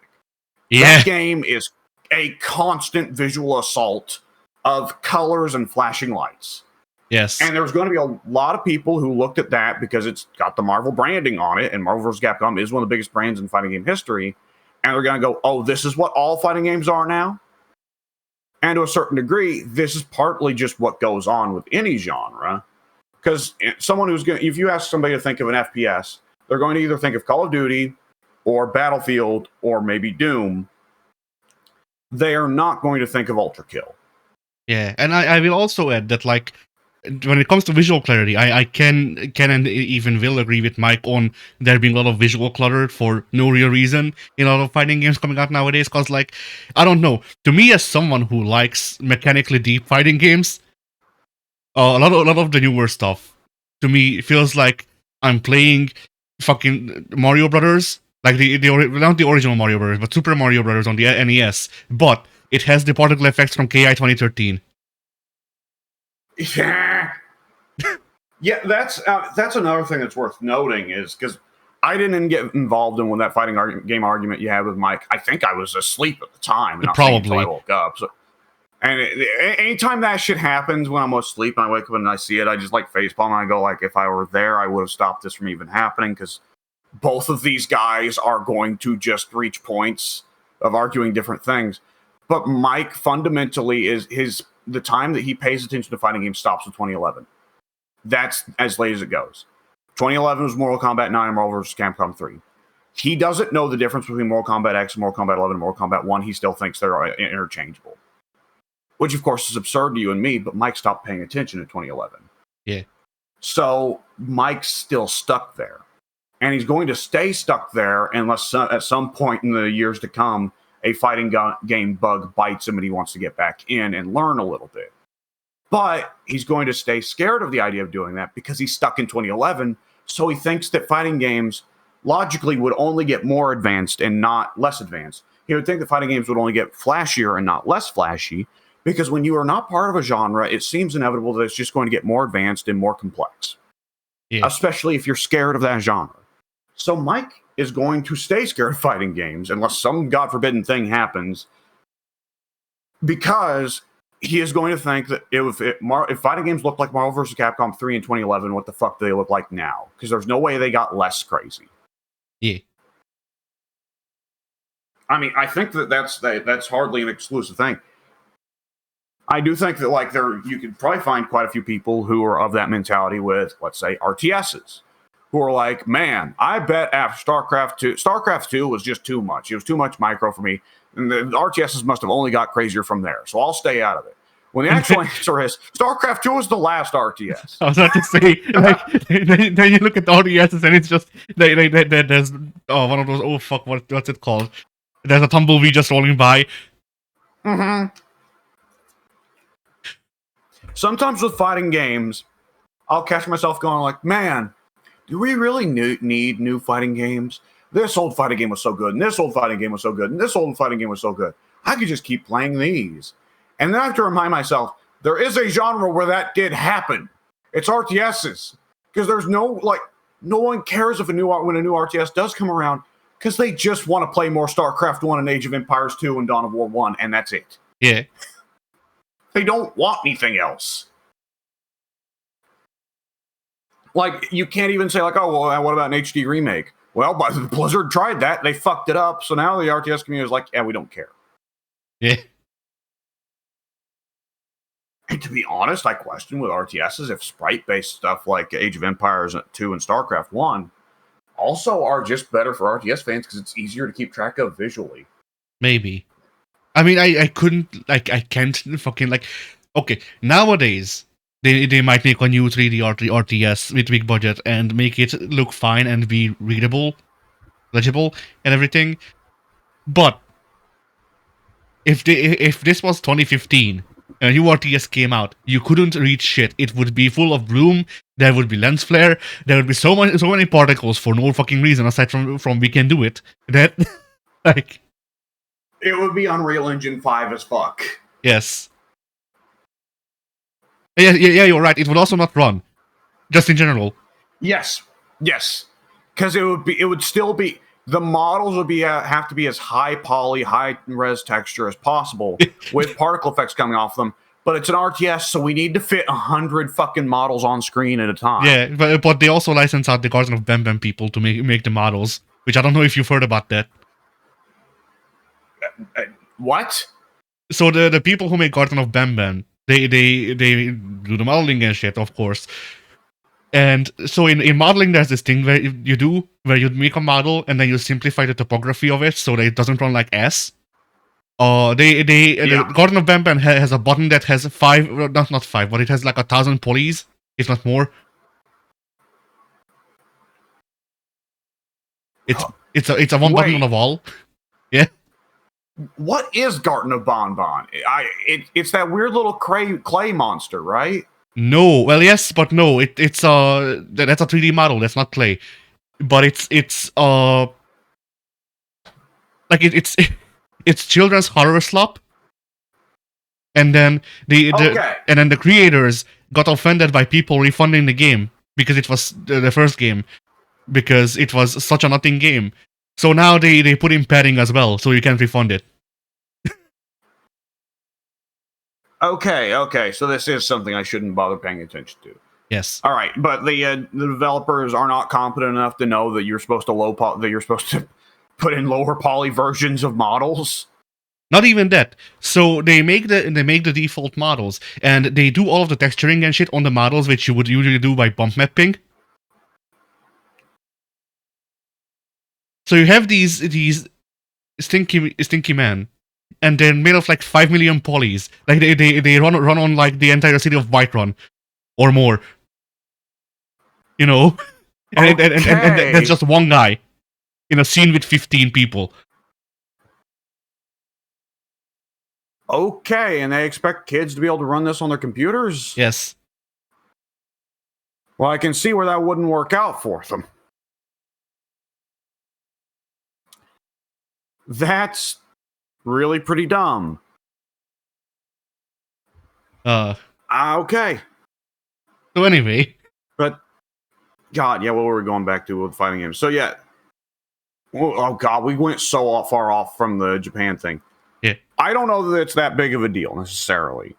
Yeah. That game is a constant visual assault of colors and flashing lights. Yes. And there's going to be a lot of people who looked at that because it's got the Marvel branding on it, and Marvel vs. Capcom is one of the biggest brands in fighting game history. And they're going to go, oh, this is what all fighting games are now? And to a certain degree, this is partly just what goes on with any genre. Because someone who's going, if you ask somebody to think of an FPS, they're going to either think of Call of Duty or Battlefield or maybe Doom. They are not going to think of Ultra Kill. Yeah, and I will also add that, like, when it comes to visual clarity, I can and even will agree with Mike on there being a lot of visual clutter for no real reason in a lot of fighting games coming out nowadays. Because, like, I don't know, to me as someone who likes mechanically deep fighting games, a lot of the newer stuff to me feels like I'm playing fucking Mario Brothers, like the not the original Mario Brothers, but Super Mario Brothers on the NES, but it has the particle effects from KI 2013. Yeah, yeah. That's another thing that's worth noting is because I didn't get involved in when that fighting game argument you had with Mike. I think I was asleep at the time, and Probably. I woke up. So, and anytime that shit happens when I'm asleep and I wake up and I see it, I just like facepalm and I go like, if I were there, I would have stopped this from even happening because both of these guys are going to just reach points of arguing different things. But Mike fundamentally is the time that he pays attention to fighting games stops with 2011. That's as late as it goes. 2011 was Mortal Kombat 9 and Marvel vs. Capcom 3. He doesn't know the difference between Mortal Kombat X and Mortal Kombat 11 and Mortal Kombat 1. He still thinks they're interchangeable. Which, of course, is absurd to you and me, but Mike stopped paying attention in 2011. Yeah. So Mike's still stuck there. And he's going to stay stuck there unless at some point in the years to come, a fighting game bug bites him and he wants to get back in and learn a little bit. But he's going to stay scared of the idea of doing that because he's stuck in 2011. So he thinks that fighting games logically would only get more advanced and not less advanced. He would think that fighting games would only get flashier and not less flashy because when you are not part of a genre, it seems inevitable that it's just going to get more advanced and more complex. Yeah. Especially if you're scared of that genre. So Mike is going to stay scared of fighting games unless some God forbidden thing happens because he is going to think that if fighting games look like Marvel vs. Capcom 3 in 2011, what the fuck do they look like now? Because there's no way they got less crazy. Yeah. I mean, I think that's hardly an exclusive thing. I do think that like you could probably find quite a few people who are of that mentality with, let's say, RTSs. Who are like, man, I bet after StarCraft 2 was just too much. It was too much micro for me. And the RTSs must have only got crazier from there. So I'll stay out of it. When the actual answer is, StarCraft 2 was the last RTS. I was about to say, like, then you look at the RTSs and it's just, there's one of those, oh fuck, what's it called? There's a tumbleweed just rolling by. Mm-hmm. Sometimes with fighting games, I'll catch myself going like, man, do we really need new fighting games? This old fighting game was so good, and this old fighting game was so good, and this old fighting game was so good. I could just keep playing these. And then I have to remind myself, there is a genre where that did happen. It's RTSs. Because there's no one cares if when a new RTS does come around, because they just want to play more StarCraft 1 and Age of Empires 2 and Dawn of War 1, and that's it. Yeah. They don't want anything else. Like, you can't even say, like, oh, well, what about an HD remake? Well, Blizzard tried that. They fucked it up. So now the RTS community is like, yeah, we don't care. Yeah. And to be honest, I question with RTSs if sprite-based stuff like Age of Empires 2 and StarCraft 1 also are just better for RTS fans because it's easier to keep track of visually. Maybe. I mean, I can't fucking, like, okay, nowadays, They might make a new 3D RTS with big budget and make it look fine and be readable, legible, and everything. But if this was 2015 a new RTS came out, you couldn't read shit. It would be full of bloom. There would be lens flare. There would be so many particles for no fucking reason aside from we can do it. That like It would be Unreal Engine 5 as fuck. yes. Yeah, you're right. It would also not run, just in general. Yes, because it would still be, the models would be have to be as high poly, high res texture as possible with particle effects coming off them. But it's an RTS, so we need to fit 100 fucking models on screen at a time. Yeah, but they also license out the Garden of Bam people to make the models, which I don't know if you've heard about that. What? So the people who make Garden of Bam, they do the modeling and shit, of course. And so in modeling, there's this thing where you make a model and then you simplify the topography of it so that it doesn't run like S. The Garden of Bam has a button that has not 5, but it has like 1,000 polys, if not more. It's a one button on a wall. Yeah. What is Garden of Bonbon? It's that weird little clay monster, right? No, well, yes, but no. That's a 3D model. That's not clay, but it's children's horror slop. And then the creators got offended by people refunding the game because it was the first game, because it was such a nothing game. So now they put in padding as well, so you can't refund it. Okay. So this is something I shouldn't bother paying attention to. Yes. All right, but the developers are not competent enough to know that you're supposed to put in lower poly versions of models. Not even that. So they make the default models, and they do all of the texturing and shit on the models, which you would usually do by bump mapping. So you have these stinky men, and they're made of like 5 million polys. Like they run on like the entire city of Whiterun, or more. You know, and that's just one guy in a scene with 15 people. Okay, and they expect kids to be able to run this on their computers? Yes. Well, I can see where that wouldn't work out for them. That's really pretty dumb. Okay. So anyway. But, God, yeah, what were we going back to with fighting games? So, yeah. Oh, God, we went so far off from the Japan thing. Yeah. I don't know that it's that big of a deal, necessarily.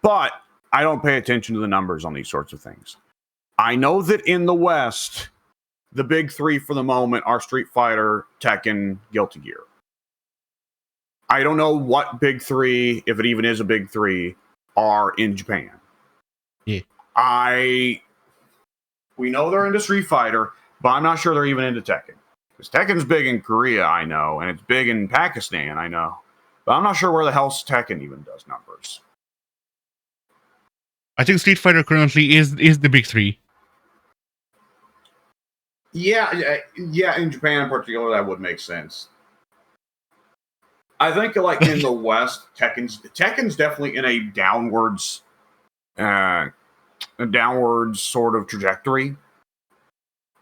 But I don't pay attention to the numbers on these sorts of things. I know that in the West, the big three for the moment are Street Fighter, Tekken, Guilty Gear. I don't know what big three, if it even is a big three, are in Japan. Yeah. We know they're into Street Fighter, but I'm not sure they're even into Tekken. Because Tekken's big in Korea, I know, and it's big in Pakistan, I know. But I'm not sure where the hell Tekken even does numbers. I think Street Fighter currently is the big three. Yeah, in Japan in particular, that would make sense. I think, like, in the West, Tekken's definitely in a downwards sort of trajectory.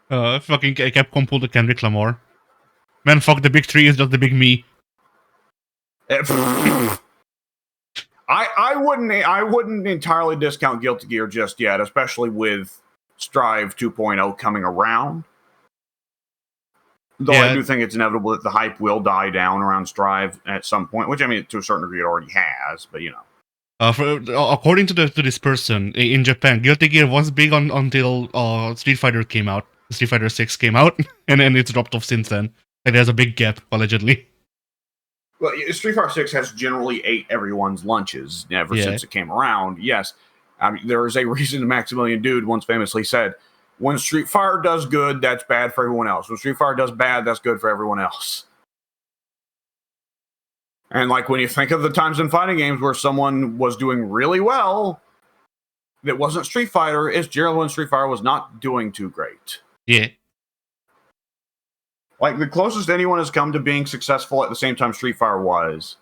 Fucking Capcom pulled the Kendrick Lamar. Man, fuck, the big three is just the big me. I wouldn't entirely discount Guilty Gear just yet, especially with Strive 2.0 coming around. Though I do think it's inevitable that the hype will die down around Strive at some point, which, I mean, to a certain degree it already has, but you know. According to this person in Japan, Guilty Gear was big until Street Fighter came out. Street Fighter 6 came out, and then it's dropped off since then. Like, there's a big gap, allegedly. Well, Street Fighter 6 has generally ate everyone's lunches ever since it came around. Yes, I mean, there is a reason Maximilian Dude once famously said, when Street Fighter does good, that's bad for everyone else. When Street Fighter does bad, that's good for everyone else. And like when you think of the times in fighting games where someone was doing really well, that wasn't Street Fighter, it's generally when Street Fighter was not doing too great. Yeah. Like the closest anyone has come to being successful at the same time Street Fighter was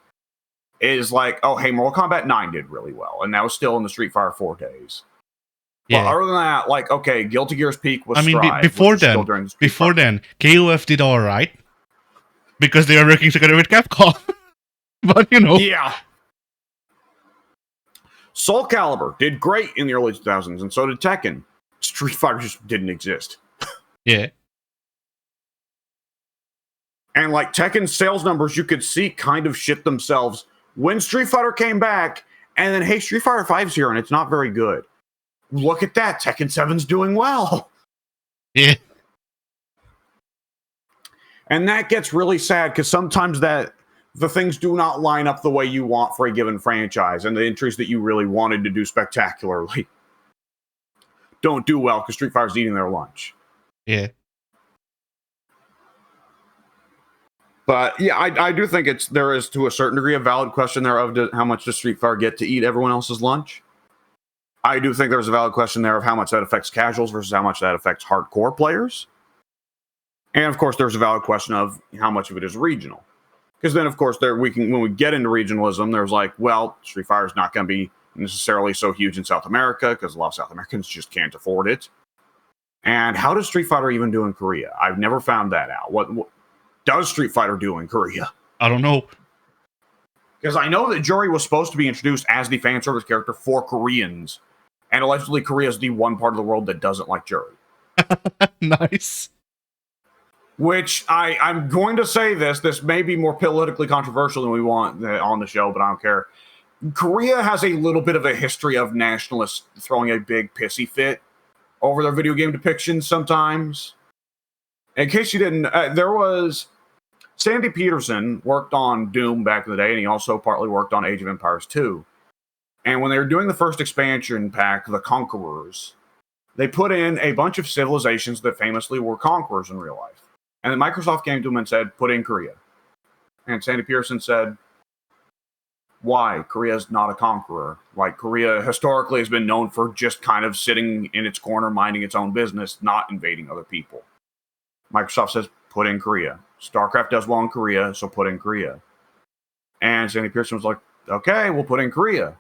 is like, oh, hey, Mortal Kombat 9 did really well, and that was still in the Street Fighter 4 days. Yeah. But other than that, like, okay, Guilty Gear's peak was I mean, Strive, before which is still then, during the Street Fighter. KOF did all right because they are working together with Capcom. But Yeah. Soul Calibur did great in the early 2000s, and so did Tekken. Street Fighter just didn't exist. Yeah. And like Tekken's sales numbers, you could see kind of shit themselves when Street Fighter came back, and then, hey, Street Fighter 5's here, and it's not very good. Look at that. Tekken 7's doing well. Yeah. And that gets really sad because sometimes the things do not line up the way you want for a given franchise, and the entries that you really wanted to do spectacularly don't do well because Street Fighter's eating their lunch. Yeah. But yeah, I do think there is to a certain degree a valid question there of how much does Street Fighter get to eat everyone else's lunch. I do think there's a valid question there of how much that affects casuals versus how much that affects hardcore players. And of course, there's a valid question of how much of it is regional. Because then, of course, when we get into regionalism, there's like, well, Street Fighter is not going to be necessarily so huge in South America because a lot of South Americans just can't afford it. And how does Street Fighter even do in Korea? I've never found that out. What does Street Fighter do in Korea? I don't know. Because I know that Juri was supposed to be introduced as the fan service character for Koreans. And allegedly Korea is the one part of the world that doesn't like Juri. Nice. Which I'm going to say this may be more politically controversial than we want on the show, but I don't care. Korea has a little bit of a history of nationalists throwing a big pissy fit over their video game depictions sometimes. In case you didn't, there was Sandy Peterson worked on Doom back in the day, and he also partly worked on Age of Empires 2. And when they were doing the first expansion pack, The Conquerors, they put in a bunch of civilizations that famously were conquerors in real life. And then Microsoft came to him and said, put in Korea. And Sandy Pearson said, why? Korea's not a conqueror. Like, Korea historically has been known for just kind of sitting in its corner, minding its own business, not invading other people. Microsoft says, put in Korea. StarCraft does well in Korea, so put in Korea. And Sandy Pearson was like, okay, we'll put in Korea.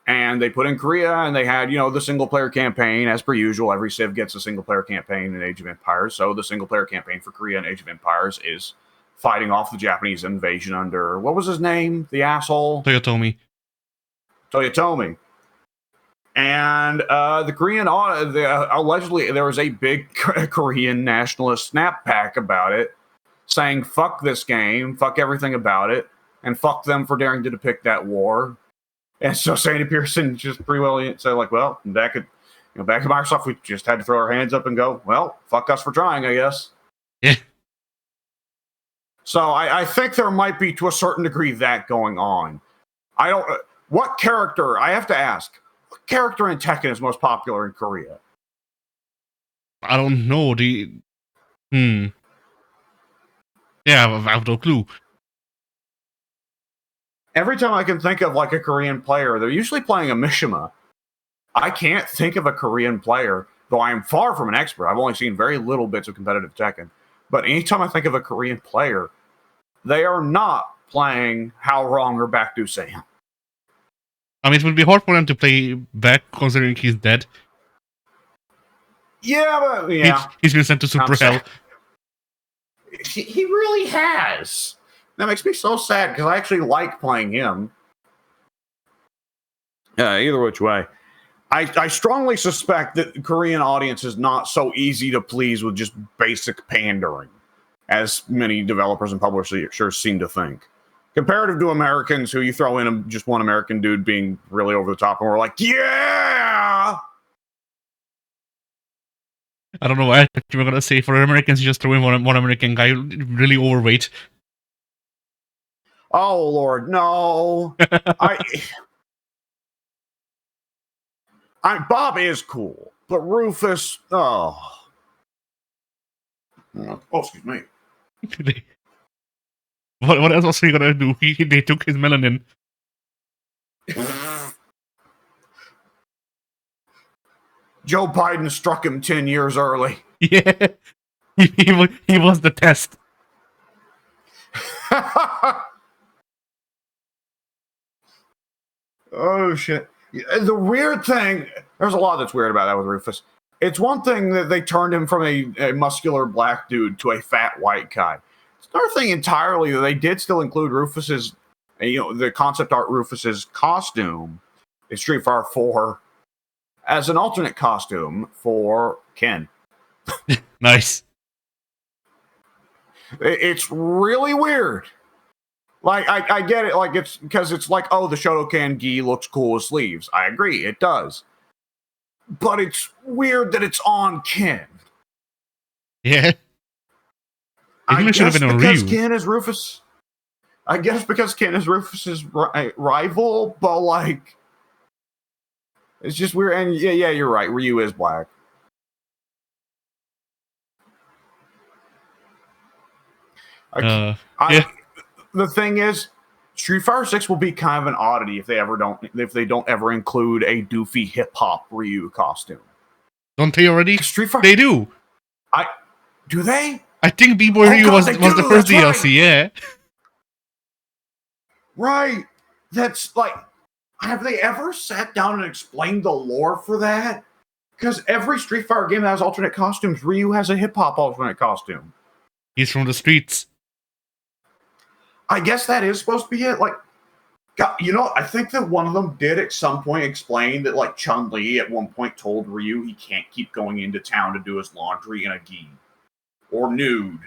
And they put in Korea, and they had, the single-player campaign. As per usual, every Civ gets a single-player campaign in Age of Empires. So the single-player campaign for Korea in Age of Empires is fighting off the Japanese invasion under, what was his name? The asshole? Toyotomi. And the Korean, allegedly, there was a big Korean nationalist snapback about it, saying, fuck this game, fuck everything about it, and fuck them for daring to depict that war. And so Sandy Pearson just pretty well said, like, well, back at Microsoft, we just had to throw our hands up and go, well, fuck us for trying, I guess. Yeah. So I think there might be, to a certain degree, that going on. What character, I have to ask, what character in Tekken is most popular in Korea? I don't know. Yeah, I have no clue. Every time I can think of like a Korean player, they're usually playing a Mishima. I can't think of a Korean player, though I am far from an expert. I've only seen very little bits of competitive Tekken. But anytime I think of a Korean player, they are not playing How Wrong or Baekdu Sam. I mean, it would be hard for them to play back considering he's dead. Yeah, but yeah. He's been sent to Super Hell. He really has. That makes me so sad because I actually like playing him. Either which way. I strongly suspect that the Korean audience is not so easy to please with just basic pandering, as many developers and publishers seem to think. Comparative to Americans, who you throw in just one American dude being really over the top, and we're like, yeah! I don't know what you were going to say. For Americans, you just throw in one American guy really overweight. Oh, Lord, no. Bob is cool, but Rufus, oh, excuse me. What else was he gonna do? They took his melanin. Joe Biden struck him 10 years early. Yeah, he was the test. Oh shit! The weird thing, there's a lot that's weird about that with Rufus. It's one thing that they turned him from a muscular black dude to a fat white guy. It's another thing entirely that they did still include Rufus's, the concept art Rufus's costume in Street Fighter 4 as an alternate costume for Ken. Nice. It's really weird. Like, I get it. Like, it's because it's like, oh, the Shotokan gi looks cool with sleeves. I agree, it does. But it's weird that it's on Ken. Yeah. I think it should have guess been on because Ryu. Ken is Rufus. I guess because Ken is Rufus's rival, but like, it's just weird. And yeah, you're right. Ryu is black. Yeah. The thing is, Street Fighter 6 will be kind of an oddity if they don't ever include a doofy hip hop Ryu costume. Don't they already? Street Fighter. They do. Do they? I think B-Boy Ryu was the first DLC. Yeah. Right. That's like, have they ever sat down and explained the lore for that? Because every Street Fighter game that has alternate costumes, Ryu has a hip hop alternate costume. He's from the streets. I guess that is supposed to be it. Like, God, I think that one of them did at some point explain that, like, Chun-Li at one point told Ryu he can't keep going into town to do his laundry in a gi or nude.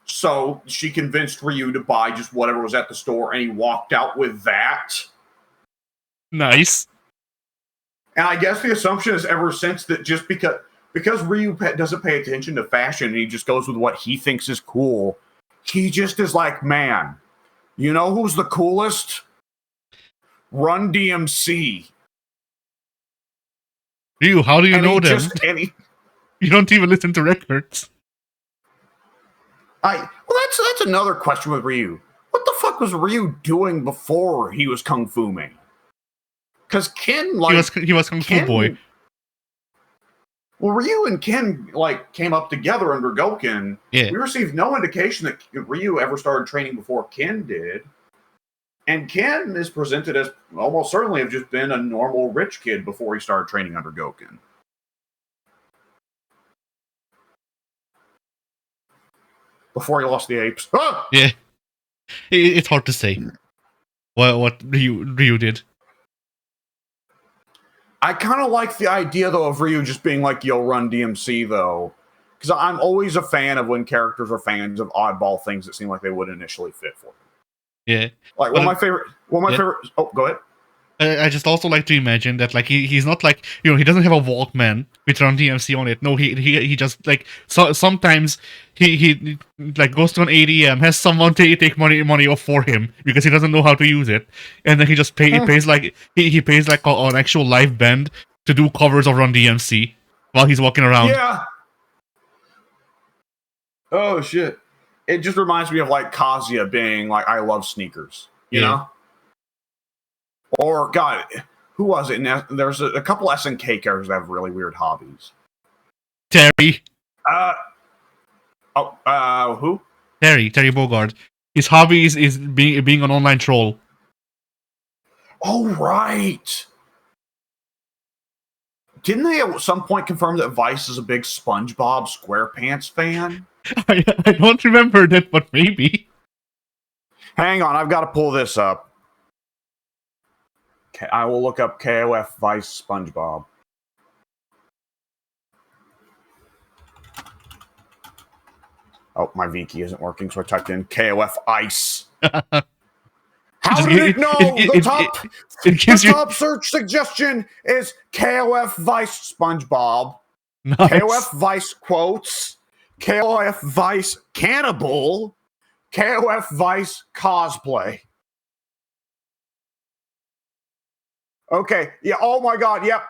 So she convinced Ryu to buy just whatever was at the store, and he walked out with that. Nice. And I guess the assumption is ever since that just because Ryu doesn't pay attention to fashion and he just goes with what he thinks is cool, he just is like, man, you know who's the coolest? Run DMC. Ryu, how do you know them? You don't even listen to records. Well, that's another question with Ryu. What the fuck was Ryu doing before he was Kung Fu Man? Because Ken, like, he was Kung Fu Boy. Well, Ryu and Ken, like, came up together under Gouken. Yeah. We received no indication that Ryu ever started training before Ken did. And Ken is presented as almost certainly have just been a normal rich kid before he started training under Gouken. Before he lost the apes. Ah! Yeah. It's hard to say what Ryu did. I kind of like the idea, though, of Ryu just being like, yo, Run DMC, though. Because I'm always a fan of when characters are fans of oddball things that seem like they would initially fit for them. Yeah. Like, one of my favorite... Oh, go ahead. I just also like to imagine that, like, he's not like, he doesn't have a Walkman with Run DMC on it. No, he just, like, sometimes he like goes to an ADM, has someone take money off for him because he doesn't know how to use it, and then he just pays like he pays like an actual live band to do covers of Run DMC while he's walking around. Yeah. Oh shit! It just reminds me of like Kazuya being like, "I love sneakers," you know. Or, God, who was it? There's a couple SNK characters that have really weird hobbies. Terry. Who? Terry Bogard. His hobby is being an online troll. Oh, right. Didn't they at some point confirm that Vice is a big SpongeBob SquarePants fan? I don't remember that, but maybe. Hang on, I've got to pull this up. I will look up KOF Vice SpongeBob. Oh, my Viki isn't working, so I typed in KOF Ice. How did it know? The top search suggestion is KOF Vice SpongeBob. Nice. KOF Vice quotes. KOF Vice Cannibal. KOF Vice cosplay. Okay. Yeah. Oh my God. Yep.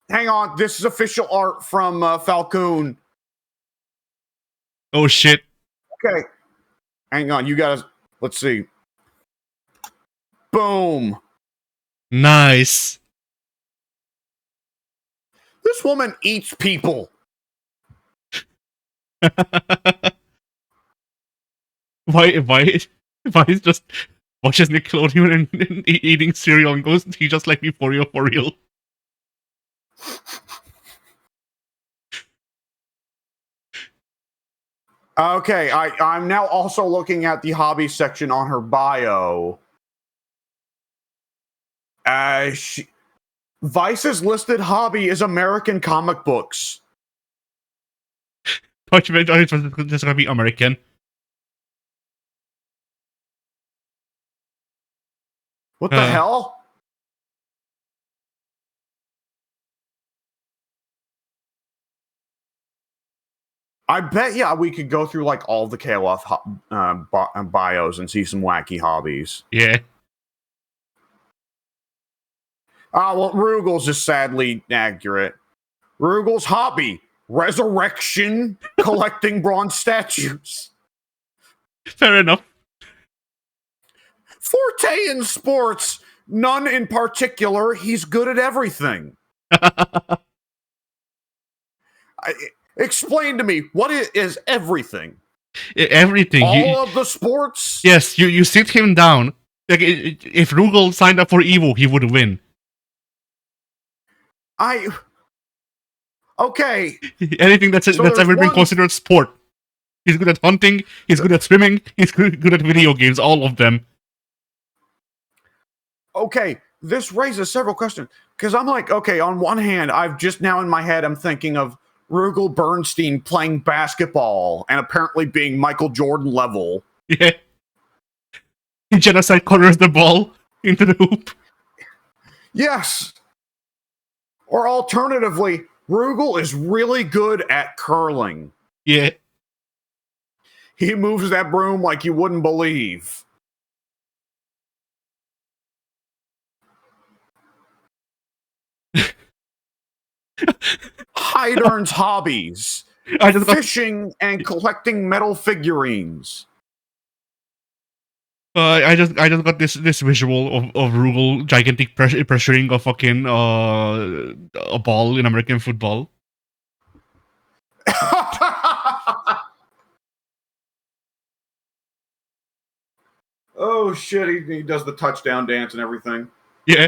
Hang on. This is official art from Falcon. Oh shit. Okay. Hang on. You guys. Let's see. Boom. Nice. This woman eats people. Why is just watches Nickelodeon and eating cereal and goes, "He just like me for real, for real." Okay, I'm now also looking at the hobby section on her bio. Vice's listed hobby is American comic books. Thought you meant it was just gonna be American. What the hell? I bet, yeah, we could go through like all the KOF bios and see some wacky hobbies. Yeah. Well, Rugal's is sadly accurate. Rugal's hobby, resurrection, collecting bronze statues. Fair enough. Forte in sports, none in particular. He's good at everything. Explain to me, what is everything? Everything. All of the sports? Yes, you sit him down. Like, if Rugal signed up for Evo, he would win. Okay. Anything that's ever been considered sport. He's good at hunting, he's good at swimming, he's good at video games, all of them. Okay, this raises several questions. Because I'm like, okay, on one hand, I've just now in my head, I'm thinking of Rugal Bernstein playing basketball and apparently being Michael Jordan level. Yeah. He genocide corners the ball into the hoop. Yes. Or alternatively, Rugal is really good at curling. Yeah. He moves that broom like you wouldn't believe. Hydern's hobbies. Fishing and collecting metal figurines. I just got this visual of Rugal gigantic pressuring a fucking a ball in American football. Oh shit, he does the touchdown dance and everything. Yeah.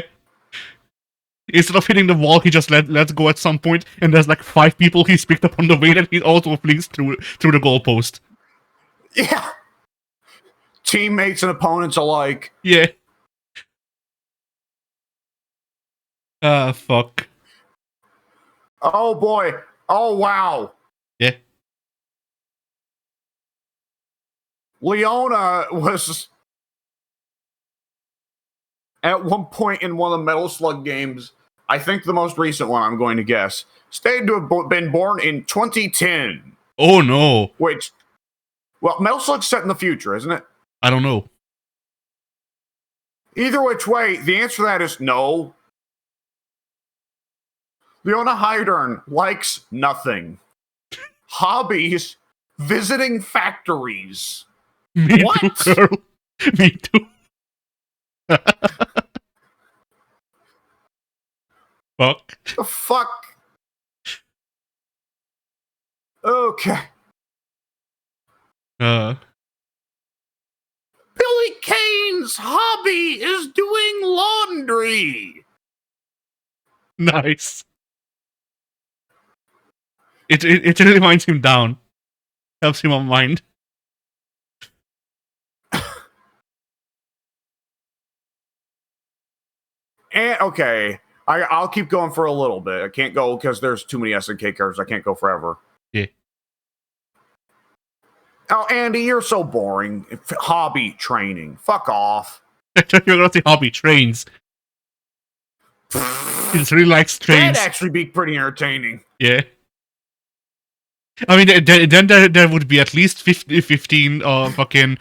Instead of hitting the wall, he just lets go at some point, and there's like 5 people he's picked up on the way that he also flings through the goalpost. Yeah. Teammates and opponents alike. Yeah. Fuck. Oh boy. Oh wow. Yeah. Leona was at one point in one of the Metal Slug games, I think the most recent one I'm going to guess, stated to have been born in 2010. Oh no. Which, well, Metal Slug's set in the future, isn't it? I don't know. Either which way, the answer to that is no. Leona Hydern likes nothing. Hobbies, visiting factories. Me what? Too, girl. Me too. Fuck. The fuck? Okay. Billy Kane's hobby is doing laundry. Nice. It really winds him down. Helps him unwind. And okay, I'll keep going for a little bit. I can't go because there's too many SNK characters. I can't go forever. Yeah. Oh, Andy, you're so boring. Hobby training. Fuck off. You're gonna say hobby trains. He just really likes trains. That'd actually be pretty entertaining. Yeah. I mean, then there would be at least 15 fucking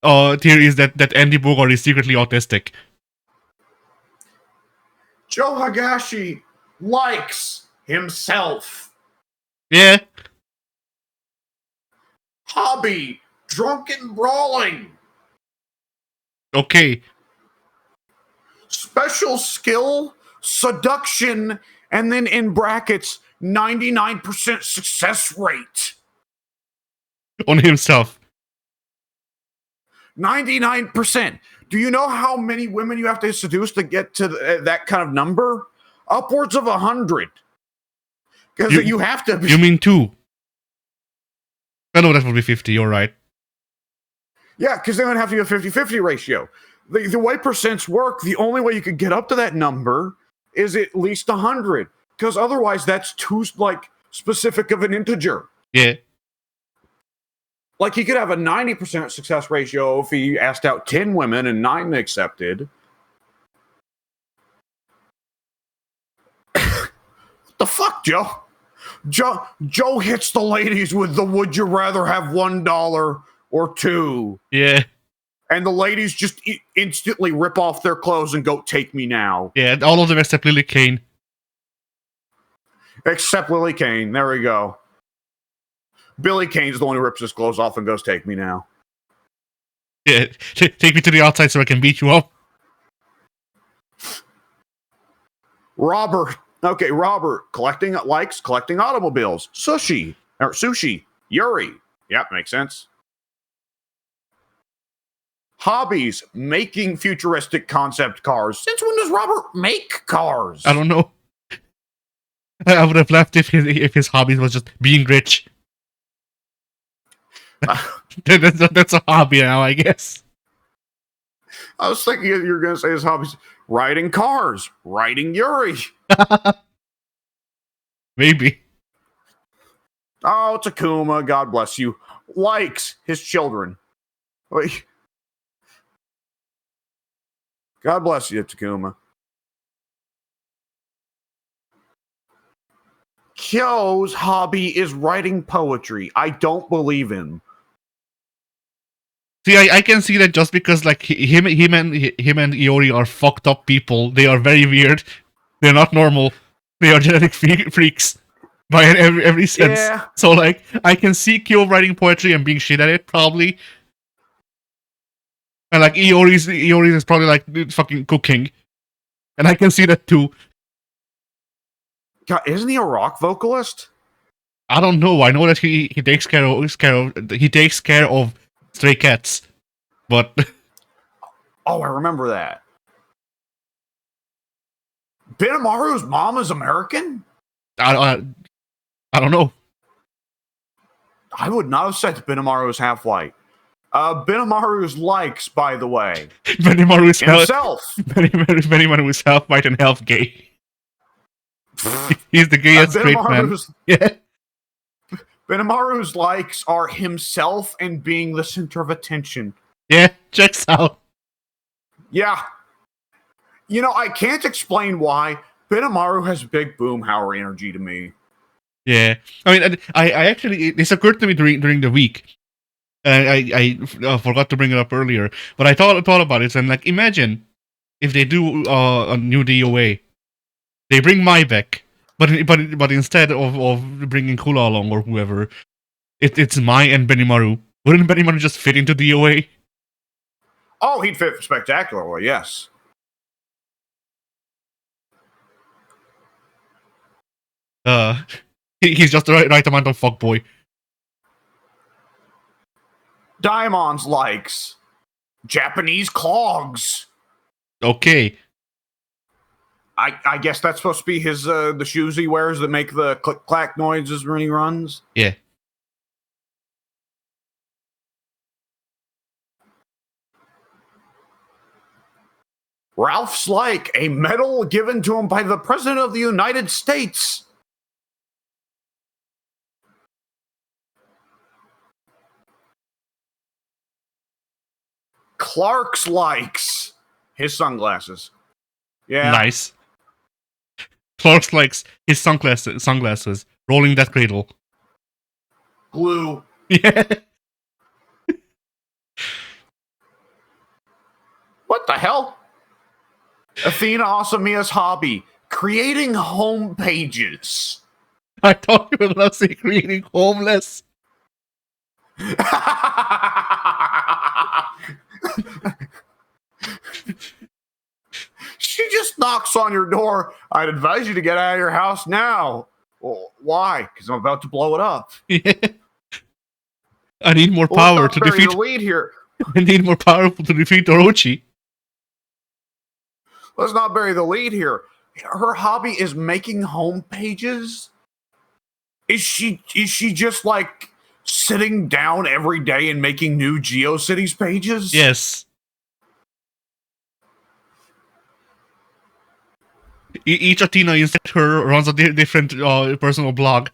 theories that Andy Bogart is secretly autistic. Joe Higashi likes himself. Yeah. Hobby, drunken brawling. Okay. Special skill, seduction, and then in brackets, 99% success rate. On himself. 99%. Do you know how many women you have to seduce to get to that kind of number? Upwards of 100. Because you have to. You mean 2? I know that would be 50. You're right. Yeah, because they would have to be a 50-50 ratio. The way percents work, the only way you could get up to that number is at least 100. Because otherwise, that's too specific of an integer. Yeah. Like he could have a 90% success ratio if he asked out 10 women and 9 accepted. What the fuck, Joe? Joe hits the ladies with the would you rather have $1 or 2. Yeah. And the ladies just instantly rip off their clothes and go, take me now. Yeah, all of them except Lily Kane. Except Lily Kane. There we go. Billy Kane's the one who rips his clothes off and goes, take me now. Yeah, take me to the outside so I can beat you up. Robert, collecting automobiles. Sushi. Yuri. Yep, makes sense. Hobbies, making futuristic concept cars. Since when does Robert make cars? I don't know. I would have left if his hobbies was just being rich. That's a hobby now, I guess. I was thinking you were going to say his hobbies: riding cars, riding Yuri. Maybe. Oh, Takuma, God bless you. Likes his children. Wait. God bless you, Takuma. Kyo's hobby is writing poetry. I don't believe him. See, I can see that just because him and Iori are fucked up people. They are very weird. They're not normal. They are genetic freaks by every sense. Yeah. So I can see Kyo writing poetry and being shit at it probably. And Iori's is probably fucking cooking. And I can see that too. God, isn't he a rock vocalist? I don't know. I know that he takes care of stray cats. But oh, I remember that. Benimaru's mom is American? I don't know. I would not have said Benimaru was half white. Benimaru's likes, by the way. Benimaru is himself. Benimaru is half white and half gay. He's the gayest straight man. Yeah. Benimaru's likes are himself and being the center of attention. Yeah, checks out. Yeah. You know, I can't explain why. Benimaru has big Boomhauer energy to me. Yeah. I mean, I actually, this occurred to me during the week. I forgot to bring it up earlier. But I thought about it, and imagine if they do a new DOA. They bring Mai back, but instead of bringing Kula along or whoever, it's Mai and Benimaru. Wouldn't Benimaru just fit into DOA? Oh, he'd fit spectacularly, yes. He's just the right amount of fuckboy. Diamond's likes Japanese clogs. Okay. I guess that's supposed to be his the shoes he wears that make the click clack noises when he runs. Yeah. Ralph's like a medal given to him by the President of the United States. Clark's likes his sunglasses. Yeah. Nice. Clark's likes his sunglasses. Rolling that cradle. Glue. Yeah. What the hell? Athena Asamiya's hobby. Creating home pages. I thought you were going to say creating homeless. She just knocks on your door. I'd advise you to get out of your house now. Well, why? Because I'm about to blow it up. Yeah. I need more power to defeat the lead here. I need more power to defeat Orochi. let's not bury the lead here. Her hobby is making home pages. Is she just like sitting down every day and making new GeoCities pages? Yes. Each Athena inside her runs a different personal blog.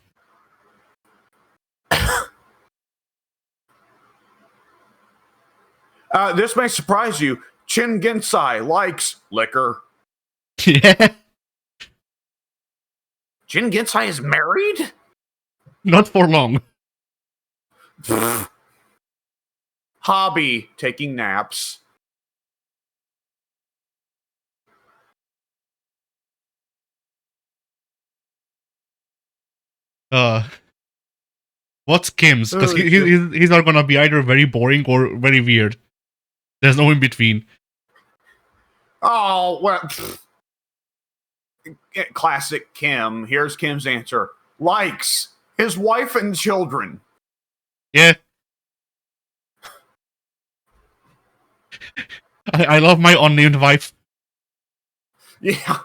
This may surprise you. Chin Gensai likes liquor. Yeah. Chin Gensai is married? Not for long. Hobby, taking naps. What's Kim's? Because Oh, he's not gonna be either very boring or very weird. There's no in between. Oh, well. Classic Kim. Here's Kim's answer. Likes his wife and children. Yeah. I love my unnamed wife. Yeah.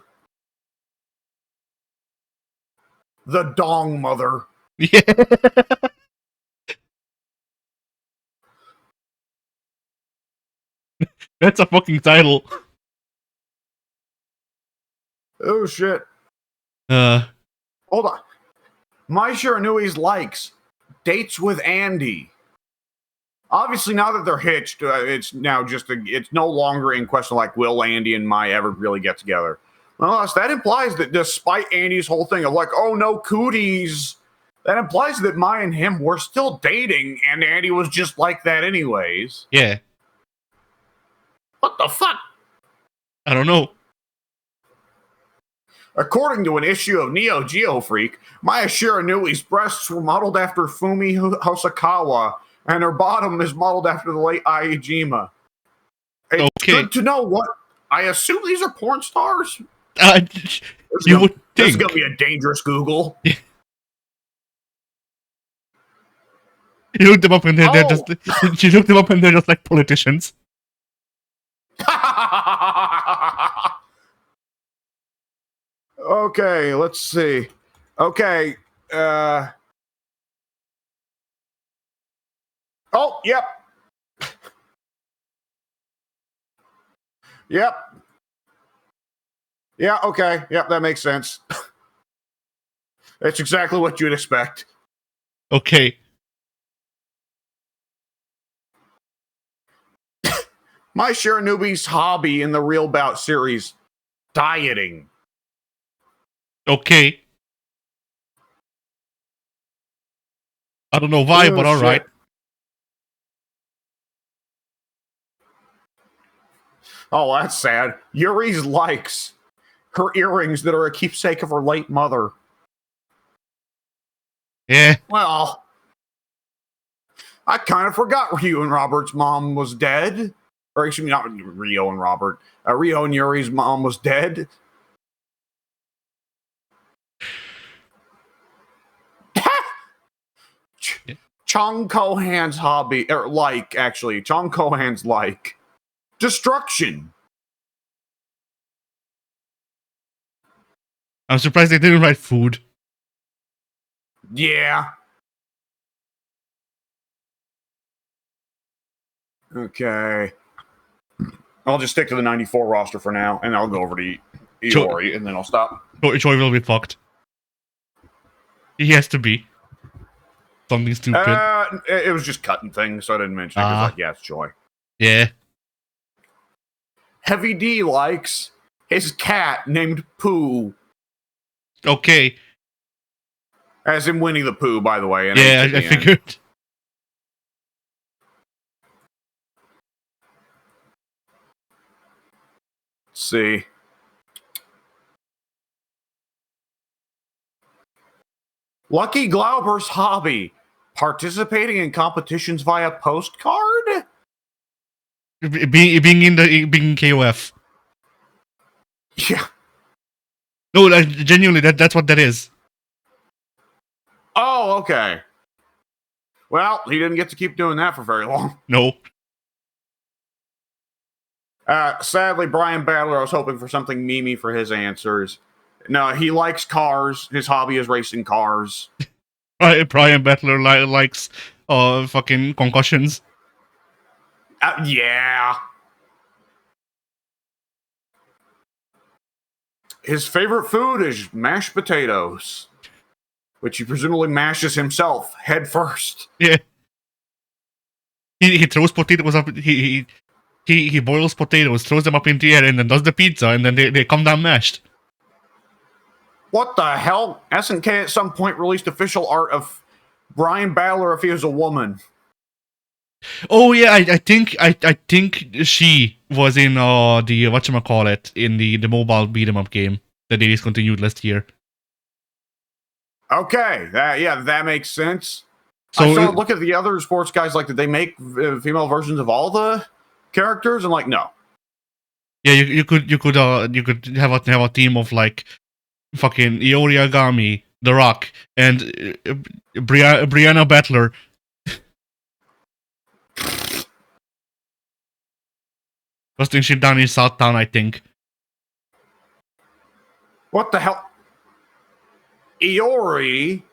The Dong Mother. Yeah. That's a fucking title. Oh, shit. Uh, Hold on. My Shiranui's likes dates with Andy. Obviously, now that they're hitched, it's now just it's no longer in question like, will Andy and Mai ever really get together? Nonetheless, that implies that despite Andy's whole thing of like, oh, no cooties, that implies that Mai and him were still dating, and Andy was just like that anyways. yeah. What the fuck? I don't know. According to an issue of Neo Geo Freak, Maya Shiranui's breasts were modeled after Fumi Hosokawa, and her bottom is modeled after the late Aijima. It's good to know what. I assume these are porn stars? You would think. This is going to be a dangerous Google. Yeah. You look them up and they're just. You look them up and they're just like politicians. Okay, let's see. Okay. Oh, yep. Yep. Yeah, okay. Yep, that makes sense. That's exactly what you'd expect. Okay. My Shiranubi's hobby in the Real Bout series, dieting. Okay. I don't know why, but alright. Oh, that's sad. Yuri's likes her earrings that are a keepsake of her late mother. Yeah. Well, I kind of forgot Ryo and Robert's mom was dead. Or excuse me, not Ryo and Robert. Ryo and Yuri's mom was dead. Chong Kohan's hobby, or like, actually, Chong Kohan's like destruction. I'm surprised they didn't write food. Yeah. Okay. I'll just stick to the 94 roster for now, and I'll go over to Iori, and then I'll stop. Choi will be fucked. He has to be. Something stupid. It was just cutting things, so I didn't mention it, because, like, yeah, it's Choi. Yeah. Heavy D likes his cat named Pooh. Okay. As in Winnie the Pooh, by the way. And yeah, I figured. Let's see. Lucky Glauber's hobby. Participating in competitions via postcard? Being in KOF. Yeah. No, genuinely, that's what that is. Oh, okay. Well, he didn't get to keep doing that for very long. No. Sadly, Brian Battler, I was hoping for something memey for his answers. No, he likes cars. His hobby is racing cars. Brian Battler likes fucking concussions. Yeah. His favorite food is mashed potatoes, which he presumably mashes himself head first. Yeah. He throws potatoes up. He boils potatoes, throws them up in the air, and then does the pizza, and then they come down mashed. What the hell? SNK at some point released official art of Brian Battler if he was a woman. Oh yeah, I think she was in the whatchamacallit in the mobile beat 'em up game that they discontinued last year. Okay, that makes sense. So I started looking at the other sports guys. Like, did they make female versions of all the characters? And like, no. Yeah, you could have a team of like fucking Iori Agami, The Rock, and Brianna Battler. First thing she done in Southtown, I think. What the hell? Iori.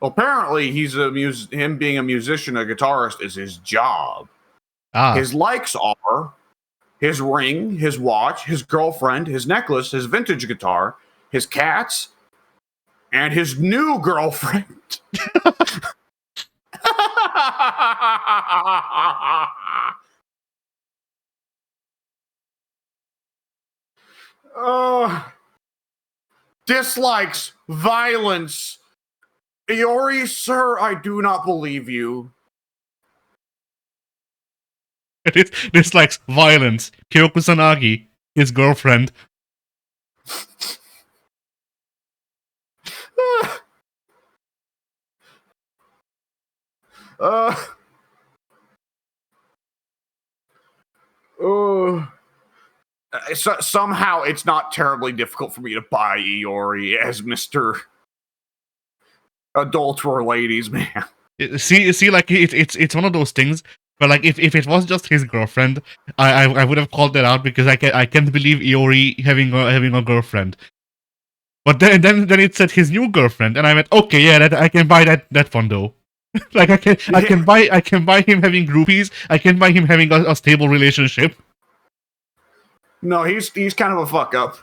Apparently, him being a musician, a guitarist, is his job. His likes are his ring, his watch, his girlfriend, his necklace, his vintage guitar, his cats, and his new girlfriend. Dislikes, violence. Iori, sir, I do not believe you. Dislikes violence. Kyoko Sanagi, his girlfriend. Somehow it's not terribly difficult for me to buy Iori as Mr. Adulterer Ladies Man. See, like it's one of those things. But like, if it was just his girlfriend, I would have called that out because I can't believe Iori having a girlfriend. But then it said his new girlfriend, and I went, okay, yeah, I can buy that one though. Like I can buy him having groupies. I can buy him having a stable relationship. No, he's kind of a fuck up.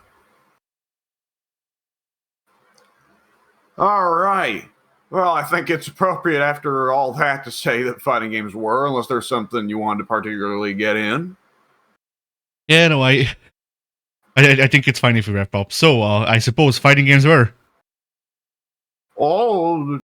All right. Well, I think it's appropriate after all that to say that fighting games were, unless there's something you wanted to particularly get in. Yeah, no, I think it's fine if we wrap up. So, I suppose fighting games were. Oh,